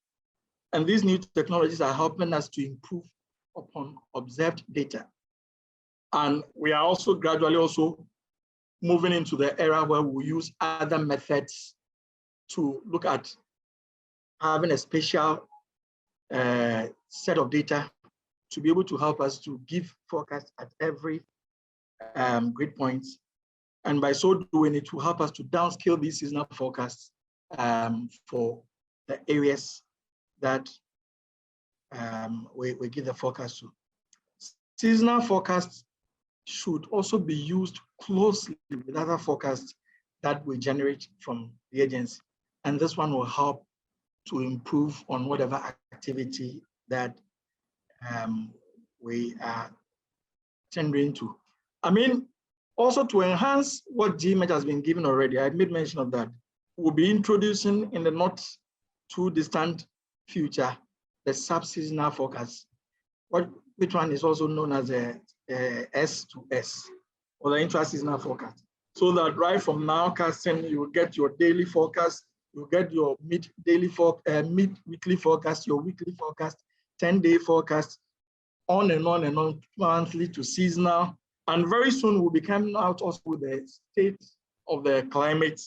and these new technologies are helping us to improve upon observed data. And we are also gradually also moving into the era where we use other methods to look at having a special set of data to be able to help us to give forecasts at every grid point. And by so doing, it will help us to downscale these seasonal forecasts for the areas that we give the forecast to. Seasonal forecasts should also be used closely with other forecasts that we generate from the agency. And this one will help to improve on whatever activity that we are tendering to. I mean, also to enhance what GMET has been given already, I made mention of that. We'll be introducing in the not too distant future the sub-seasonal forecast. Which one is also known as a S2S, or the intra-seasonal forecast. So that right from now, casting, you will get your daily forecast, you get your mid-weekly forecast, your weekly forecast, 10-day forecast, on and on, monthly to seasonal. And very soon we'll be coming out also with the state of the climate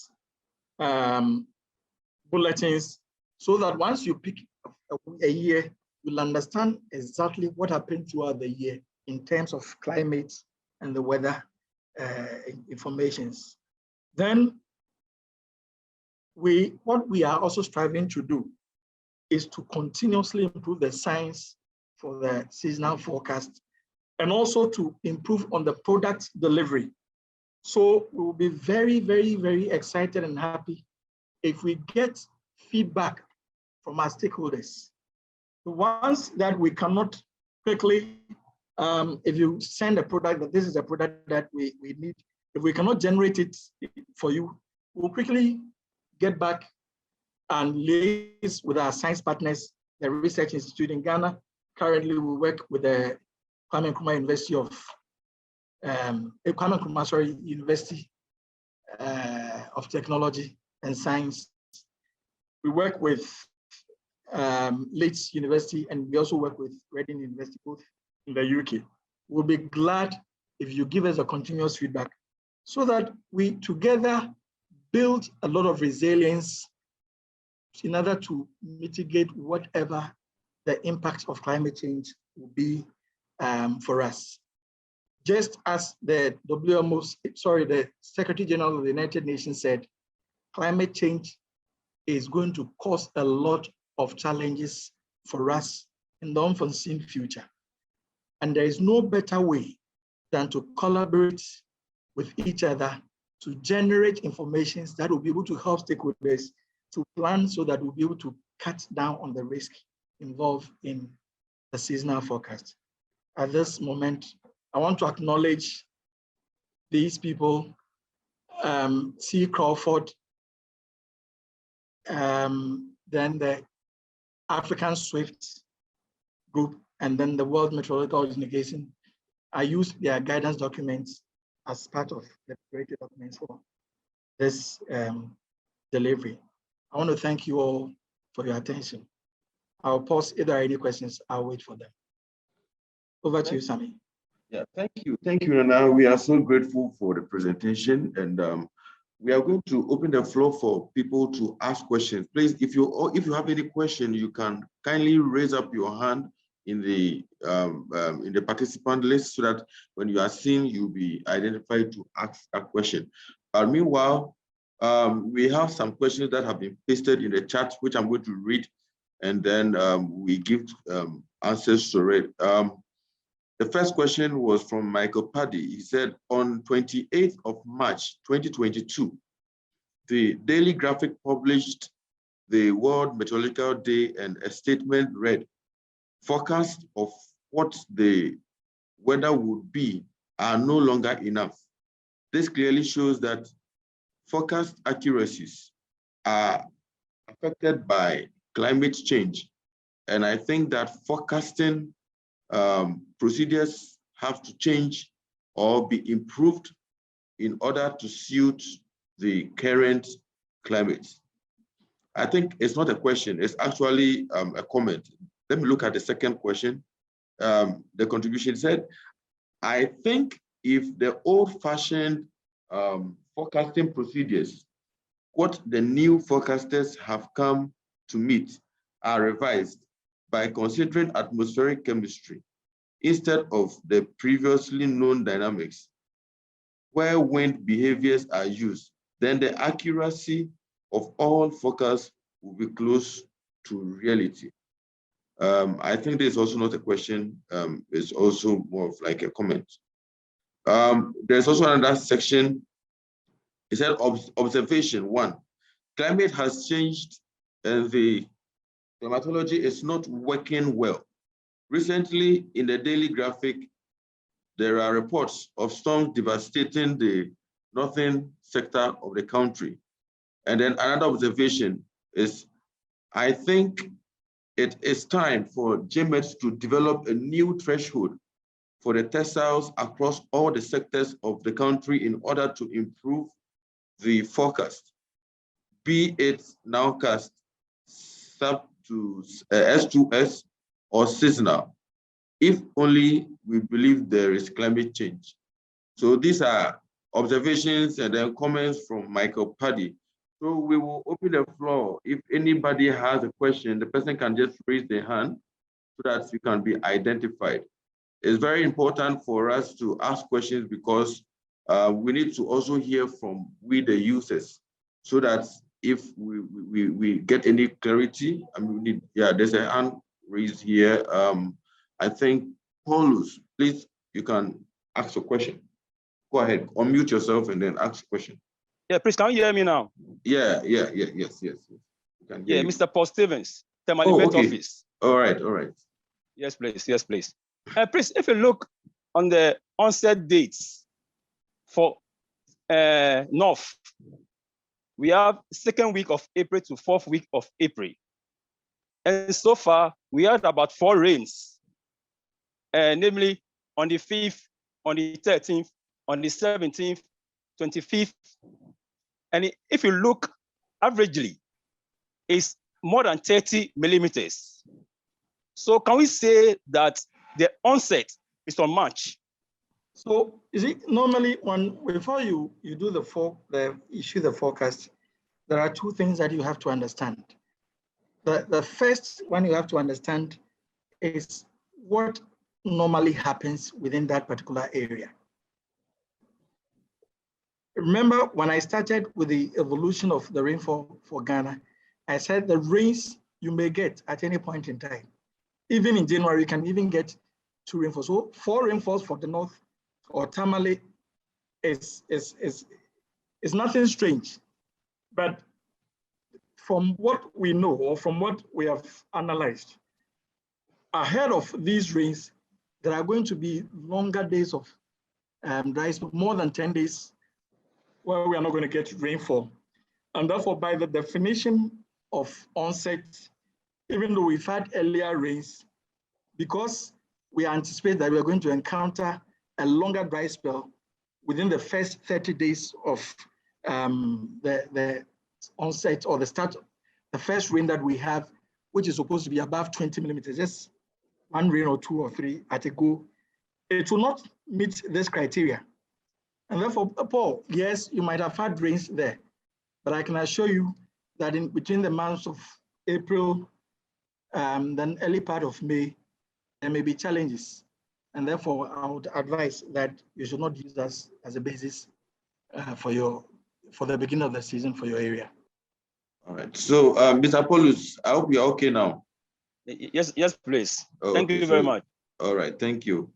bulletins, so that once you pick a year, you'll understand exactly what happened throughout the year in terms of climate and the weather informations. Then what we are also striving to do is to continuously improve the science for the seasonal forecast and also to improve on the product delivery. So we will be very, very, very excited and happy if we get feedback from our stakeholders. The ones that we cannot quickly, if you send a product that this is a product that we need, if we cannot generate it for you, we'll quickly get back and liaise with our science partners, the Research Institute in Ghana. Currently, we work with the Kwame Nkrumah University University of Technology and Science. We work with Leeds University, and we also work with Reading University, both in the UK. We'll be glad if you give us a continuous feedback so that we together build a lot of resilience in order to mitigate whatever the impact of climate change will be for us. Just as the the Secretary General of the United Nations said, climate change is going to cause a lot of challenges for us in the unforeseen future. And there is no better way than to collaborate with each other to generate information that will be able to help stakeholders to plan so that we'll be able to cut down on the risk involved in the seasonal forecast. At this moment, I want to acknowledge these people, C. Crawford, then the African Swift group, and then the World Meteorological Organization. I used their guidance documents as part of the preparatory documents for this delivery. I want to thank you all for your attention. I'll pause. If there are any questions, I'll wait for them. Over to you, Sammy. Yeah, thank you. Thank you, Nana. We are so grateful for the presentation, and we are going to open the floor for people to ask questions. Please, if you have any question, you can kindly raise up your hand in the participant list so that when you are seen, you'll be identified to ask a question. Meanwhile, we have some questions that have been pasted in the chat, which I'm going to read, and then we give answers to it. The first question was from Michael Paddy. He said, on 28th of March, 2022, the Daily Graphic published the World Meteorological Day, and a statement read, forecast of what the weather would be are no longer enough. This clearly shows that forecast accuracies are affected by climate change. And I think that forecasting procedures have to change or be improved in order to suit the current climate. I think it's not a question, it's actually a comment. Let me look at the second question. The contribution said, I think if the old-fashioned forecasting procedures, what the new forecasters have come to meet, are revised by considering atmospheric chemistry instead of the previously known dynamics, where wind behaviors are used, then the accuracy of all forecasts will be close to reality. I think there's also not a question, it's also more of like a comment. There's also another section. It said observation 1. Climate has changed and the climatology is not working well. Recently, in the daily graphic, there are reports of storms devastating the northern sector of the country. And then another observation is, I think it is time for GMET to develop a new threshold for the terciles across all the sectors of the country in order to improve the forecast, be it nowcast, sub to S2S or seasonal, if only we believe there is climate change. So these are observations and then comments from Michael Paddy. So we will open the floor. If anybody has a question, the person can just raise their hand so that you can be identified. It's very important for us to ask questions because we need to also hear from we the users so that if we get any clarity, I mean, we need, yeah, there's a hand raised here. I think, Paulus, please, you can ask a question. Go ahead, unmute yourself and then ask a question. Yeah, please, can you hear me now? Yes. Yeah, Mr. Paul Stevens, the okay. office. All right. Yes, please. Please, if you look on the onset dates for North, we have 2nd week of April to 4th week of April. And so far, we had about 4 rains, namely on the 5th, on the 13th, on the 17th, 25th. And if you look averagely, it's more than 30 millimeters. So can we say that the onset is on March? So is it normally before you do issue the forecast, there are 2 things that you have to understand. The first one you have to understand is what normally happens within that particular area. Remember when I started with the evolution of the rainfall for Ghana, I said the rains you may get at any point in time. Even in January, you can even get 2 rainfalls. So 4 rainfalls for the north or Tamale is nothing strange. But from what we know or from what we have analyzed, ahead of these rains, there are going to be longer days of dry spell, more than 10 days where we are not going to get rainfall. And therefore, by the definition of onset, even though we've had earlier rains, because we anticipate that we are going to encounter a longer dry spell within the first 30 days of the onset or the start, the first rain that we have, which is supposed to be above 20 millimeters, just 1 rain or 2 or 3 at a go, it will not meet this criteria. And therefore, Paul, yes, you might have had rains there, but I can assure you that in between the months of April, then early part of May, there may be challenges. And therefore, I would advise that you should not use that as a basis for the beginning of the season for your area. All right. So, Mr. Paulus, I hope you're okay now. Yes, please. Oh, thank you very much. All right, thank you.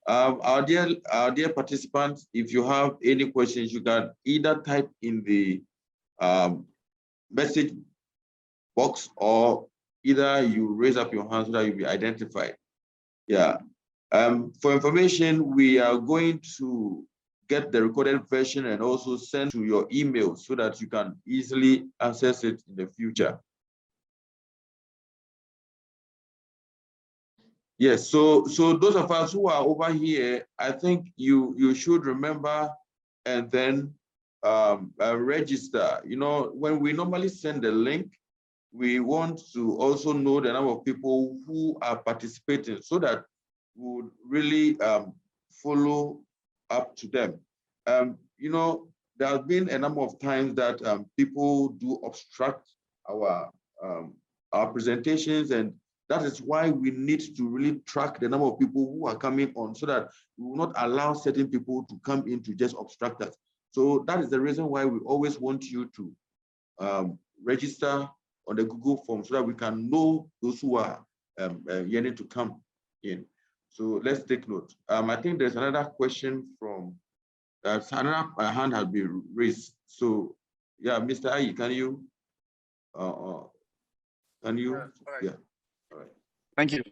Our dear participants, if you have any questions, you can either type in the message box or either you raise up your hand so that you'll be identified. Yeah, For information, we are going to get the recorded version and also send to your email so that you can easily access it in the future. Yes, so those of us who are over here, I think you should remember and then register. You know, when we normally send the link, we want to also know the number of people who are participating so that we would really follow up to them. You know, there have been a number of times that people do obstruct our presentations, and that is why we need to really track the number of people who are coming on so that we will not allow certain people to come in to just obstruct us. So that is the reason why we always want you to register on the Google form so that we can know those who are yearning to come in. So let's take note. I think there's another question from, another hand has been raised. So yeah, Mr. Ayi, can you? All right. Yeah. All right. Thank you.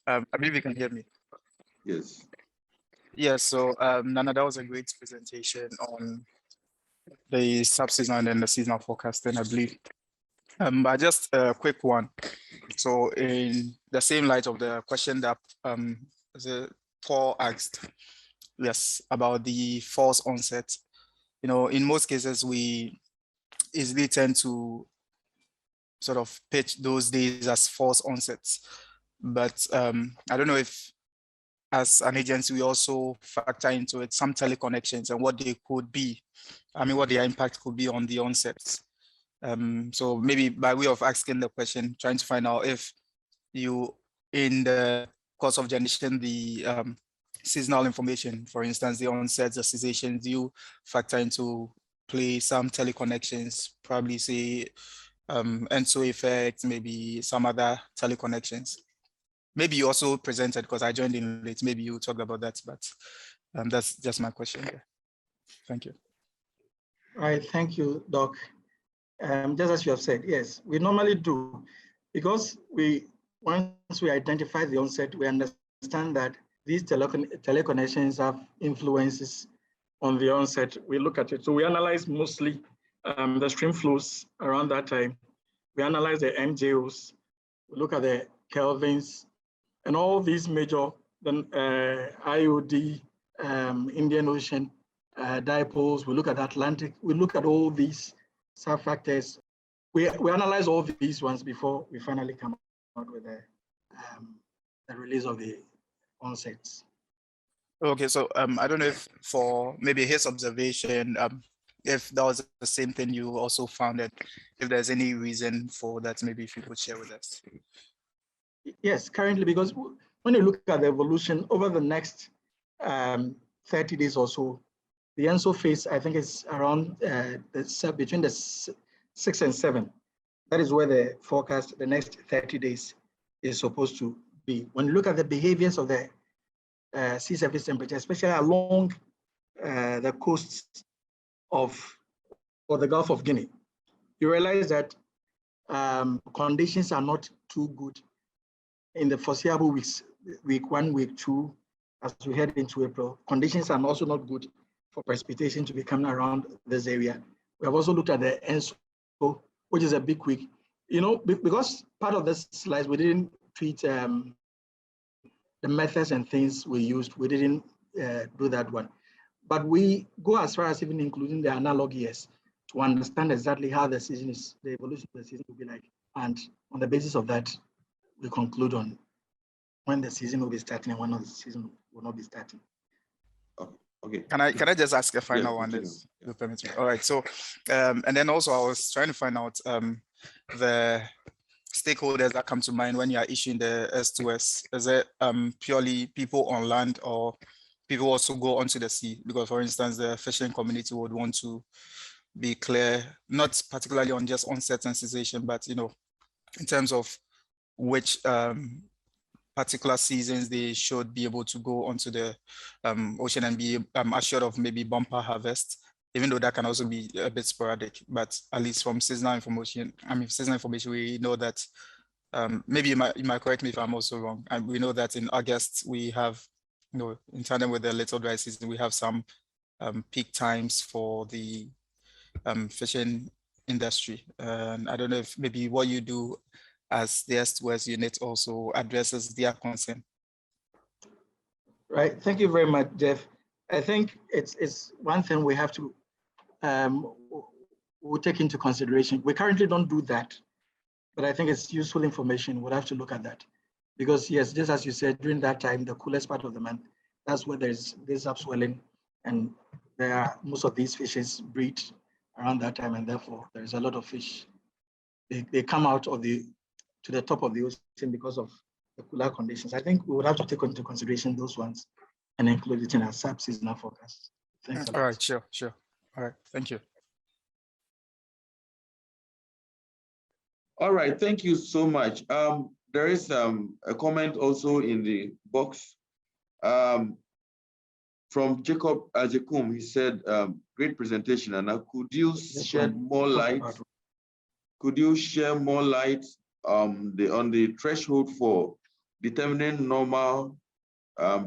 I believe you can hear me. Yes. Yes, so Nana, that was a great presentation on the sub-seasonal and the seasonal forecasting, I believe. But just a quick one. So in the same light of the question that Paul asked, yes, about the false onset. You know, in most cases, we easily tend to sort of pitch those days as false onsets. But I don't know if as an agency, we also factor into it some teleconnections and what they could be. I mean, what their impact could be on the onsets. So maybe by way of asking the question, trying to find out if you, in the course of generation, the seasonal information, for instance, the onsets, the cessations, you factor into play some teleconnections, probably say ENSO effect, maybe some other teleconnections. Maybe you also presented, because I joined in late, maybe you talked about that, but that's just my question here. Thank you. All right, thank you, Doc. Just as you have said, yes, we normally do, because once we identify the onset, we understand that these teleconnections have influences on the onset. We look at it. So we analyze mostly the stream flows around that time. We analyze the MJOs, we look at the Kelvins, and all these major, then IOD, Indian Ocean, dipoles, we look at Atlantic, we look at all these sub-factors. We analyze all these ones before we finally come out with the release of the onsets. Okay, so I don't know if for maybe his observation, if that was the same thing you also found, that if there's any reason for that, maybe if you could share with us. Yes, currently, because when you look at the evolution over the next 30 days or so, the ENSO phase, I think, is around between the 6 and 7. That is where the forecast, the next 30 days is supposed to be. When you look at the behaviors of the sea surface temperature, especially along the coasts or the Gulf of Guinea, you realize that conditions are not too good in the foreseeable weeks, week 1, week 2, as we head into April. Conditions are also not good for precipitation to be coming around this area. We have also looked at the ENSO, which is a big week. You know, because part of this slides, we didn't treat the methods and things we used. We didn't do that one. But we go as far as even including the analog years to understand exactly how the season is, the evolution of the season will be like. And on the basis of that, we conclude on when the season will be starting and when the season will not be starting. Okay. Can I just ask a final one? Yes. You permit me. All right. So, and then also I was trying to find out the stakeholders that come to mind when you are issuing the S2S. Is it purely people on land, or people also go onto the sea? Because, for instance, the fishing community would want to be clear, not particularly on just onset and cessation, but in terms of which particular seasons they should be able to go onto the ocean and be assured of maybe bumper harvest, even though that can also be a bit sporadic. But at least from seasonal information, we know that Maybe you might correct me if I'm also wrong. And we know that in August we have, in tandem with the little dry season, we have some peak times for the fishing industry. And I don't know if maybe what you do as the S2S unit also addresses their concern. Right. Thank you very much, Jeff. I think it's one thing we have to we'll take into consideration. We currently don't do that, but I think it's useful information. We'll have to look at that. Because yes, just as you said, during that time, the coolest part of the month, that's where there's upswelling, and most of these fishes breed around that time, and therefore there's a lot of fish. They come out to the top of the ocean because of the cooler conditions. I think we would have to take into consideration those ones and include it in our sub-seasonal forecast. Thanks a lot. All right, sure. All right, thank you. All right, thank you so much. There is a comment also in the box from Jacob Ajekum. He said, great presentation, and could you shed more light? Could you share more light on the threshold for determining normal,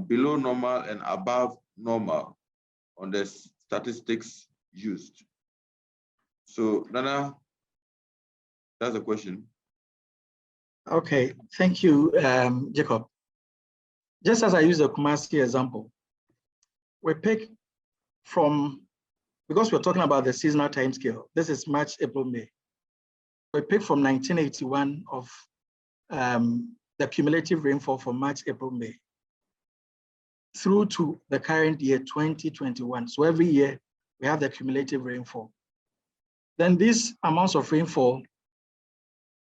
below normal, and above normal on the statistics used? So, Nana, that's a question. Okay, thank you, Jacob. Just as I use the Kumasi example, we pick from, because we're talking about the seasonal time scale, this is March, April, May. We pick from 1981 of the cumulative rainfall for March, April, May, through to the current year, 2021. So every year we have the cumulative rainfall. Then these amounts of rainfall,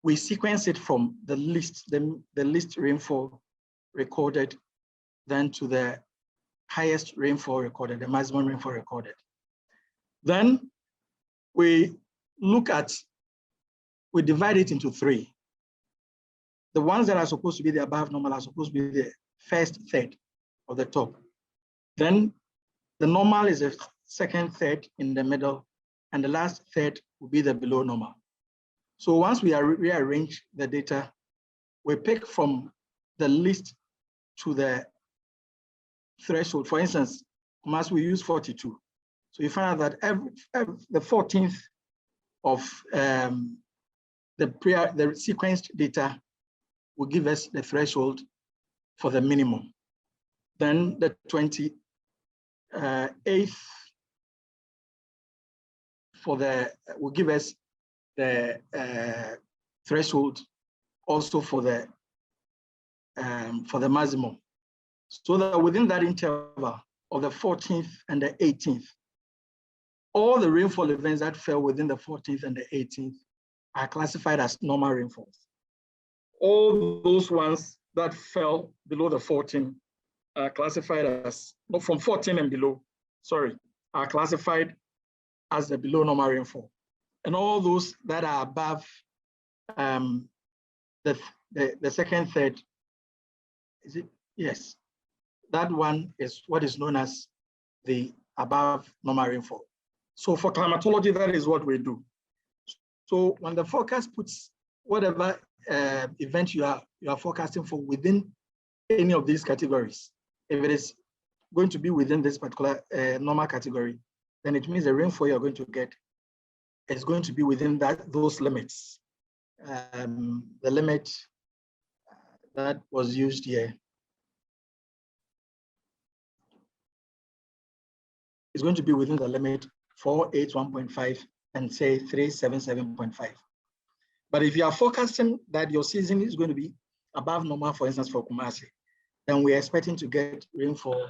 we sequence it from the least rainfall recorded, then to the highest rainfall recorded, the maximum rainfall recorded. Then we divide it into three. The ones that are supposed to be the above normal are supposed to be the first third of the top. Then the normal is the second third in the middle, and the last third will be the below normal. So once we rearrange the data, we pick from the least to the threshold. For instance, Kumasi, we use 42. So you find out that the 14th of the sequenced data will give us the threshold for the minimum. Then the 28th will give us the threshold also for the maximum. So that within that interval of the 14th and the 18th, all the rainfall events that fell within the 14th and the 18th are classified as normal rainfalls. All those ones that fell below the 14 are classified as, not from 14 and below, sorry, are classified as the below normal rainfall. And all those that are above the second third, is it? Yes. That one is what is known as the above normal rainfall. So for climatology, that is what we do. So when the forecast puts whatever event you are forecasting for within any of these categories, if it is going to be within this particular normal category, then it means the rainfall you're going to get is going to be within those limits. The limit that was used here is going to be within the limit 481.5 and say 377.5. But if you are forecasting that your season is going to be above normal, for instance, for Kumasi, then we're expecting to get rainfall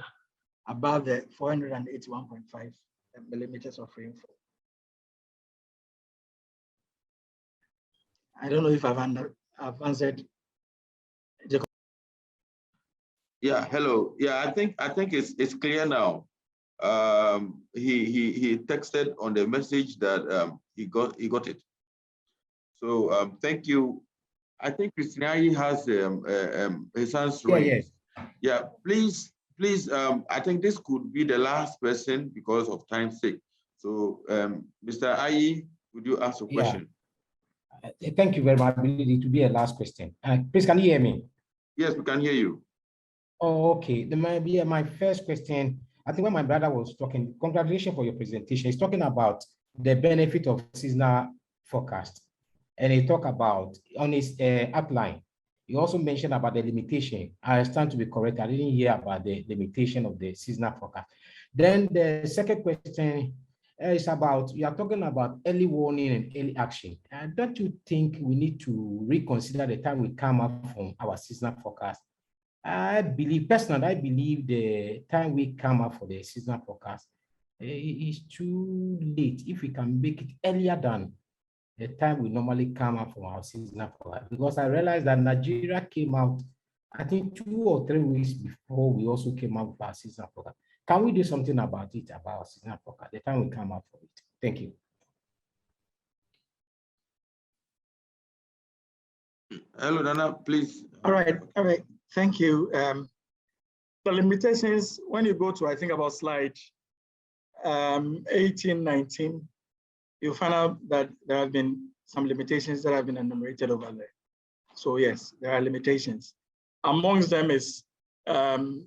above the 481.5 millimeters of rainfall. I don't know if I've answered. Yeah, hello. Yeah, I think it's clear now. He texted on the message that he got it. So thank you. I think Christian has his hands raised. Yeah, please. I think this could be the last person because of time's sake. So Mr. Ayi, would you ask a question? Thank you very much. I believe it to be a last question. Please, can you hear me? Yes, we can hear you. Oh, okay. My first question, I think when my brother was talking, congratulations for your presentation. He's talking about the benefit of seasonal forecast. And he talked about, on his outline, he also mentioned about the limitation. I stand to be correct. I didn't hear about the limitation of the seasonal forecast. Then the second question is about, you are talking about early warning and early action. Don't you think we need to reconsider the time we come up from our seasonal forecast? I believe the time we come up for the seasonal forecast is too late. If we can make it earlier than the time we normally come up from our seasonal forecast, because I realized that Nigeria came out, I think 2 or 3 weeks before we also came out with our seasonal forecast. Can we do something about it, about our seasonal forecast, the time we come out for it? Thank you. Hello, Nana, please. All right. Thank you. The limitations, when you go to, I think about slide 18, 19, you'll find out that there have been some limitations that have been enumerated over there. So yes, there are limitations. Amongst them is, when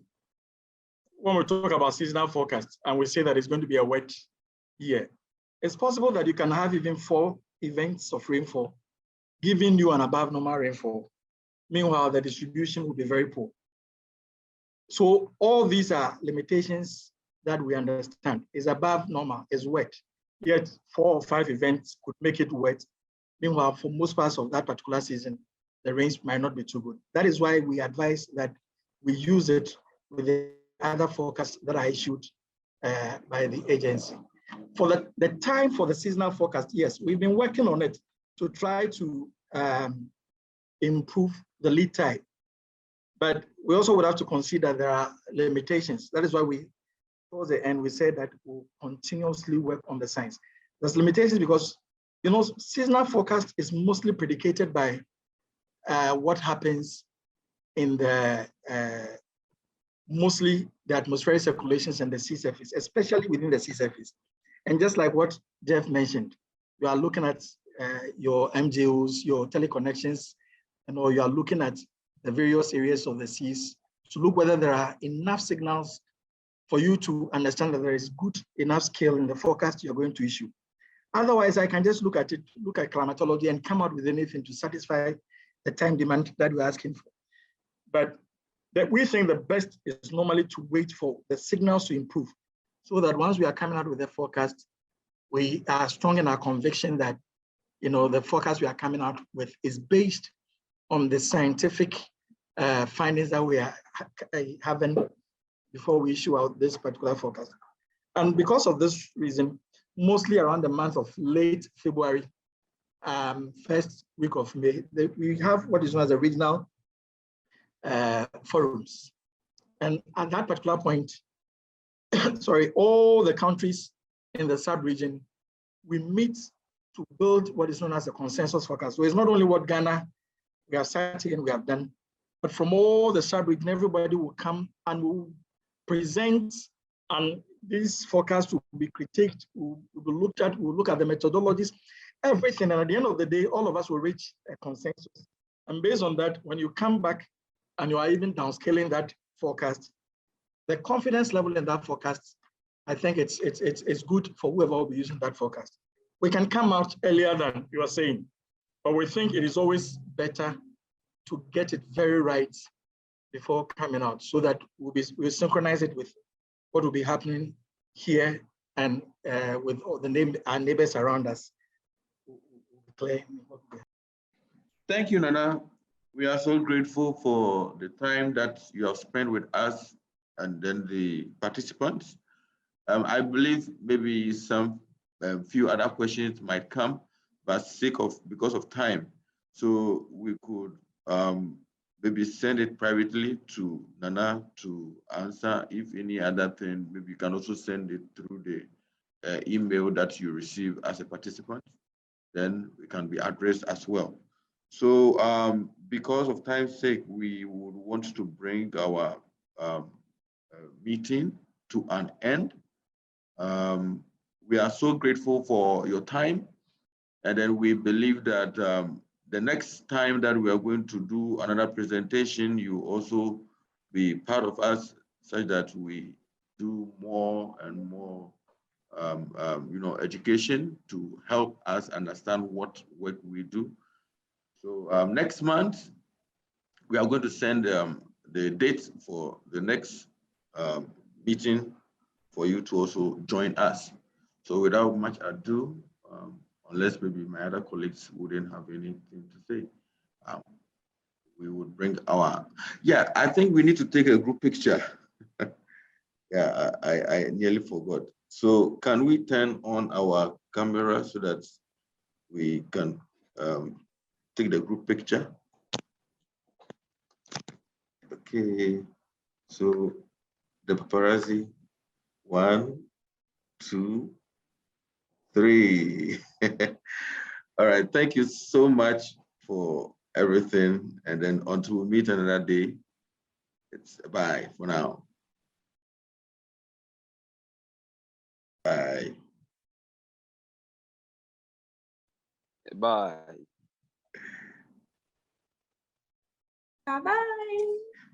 we talk about seasonal forecast and we say that it's going to be a wet year, it's possible that you can have even 4 events of rainfall, giving you an above normal rainfall. Meanwhile, the distribution will be very poor. So all these are limitations that we understand. Is above normal, is wet, yet 4 or 5 events could make it wet. Meanwhile, for most parts of that particular season, the rains might not be too good. That is why we advise that we use it with the other forecasts that are issued by the agency. For the time for the seasonal forecast, yes, we've been working on it to try to improve the lead time. But we also would have to consider there are limitations. That is why we, towards the end, we said that we'll continuously work on the science. There's limitations because, you know, seasonal forecast is mostly predicated by what happens in the, mostly the atmospheric circulations and the sea surface, especially within the sea surface. And just like what Jeff mentioned, you are looking at your MJOs, your teleconnections, and or you are looking at the various areas of the seas to look whether there are enough signals for you to understand that there is good enough scale in the forecast you're going to issue. Otherwise, I can just look at climatology and come out with anything to satisfy the time demand that we're asking for. But we think the best is normally to wait for the signals to improve so that once we are coming out with the forecast, we are strong in our conviction that, you know, the forecast we are coming out with is based on the scientific findings that we are having before we issue out this particular forecast. And because of this reason, mostly around the month of late February, first week of May, we have what is known as the regional forums. And at that particular point, sorry, all the countries in the sub-region, we meet to build what is known as a consensus forecast. So it's not only what Ghana, we have started and we have done, but from all the sub-region, everybody will come and will present, and this forecast will be critiqued, will look at the methodologies, everything. And at the end of the day, all of us will reach a consensus. And based on that, when you come back and you are even downscaling that forecast, the confidence level in that forecast, I think it's good for whoever will be using that forecast. We can come out earlier than you are saying, but we think it is always better to get it very right before coming out so that we'll synchronize it with what will be happening here and with all our neighbors around us. Thank you, Nana. We are so grateful for the time that you have spent with us and then the participants. I believe maybe some few other questions might come, but because of time, so we could maybe send it privately to Nana to answer. If any other thing, maybe you can also send it through the email that you receive as a participant, then it can be addressed as well. So because of time's sake, we would want to bring our meeting to an end. We are so grateful for your time And then we believe that the next time that we are going to do another presentation, you also be part of us such that we do more and more education to help us understand what work we do. So next month, we are going to send the date for the next meeting for you to also join us. So without much ado, unless maybe my other colleagues wouldn't have anything to say, we would bring our, yeah, I think we need to take a group picture. Yeah, I nearly forgot. So can we turn on our camera so that we can take the group picture? Okay, so the paparazzi, 1, 2, 3. All right, thank you so much for everything. And then until we meet another day, it's bye for now. Bye. Bye. Bye-bye.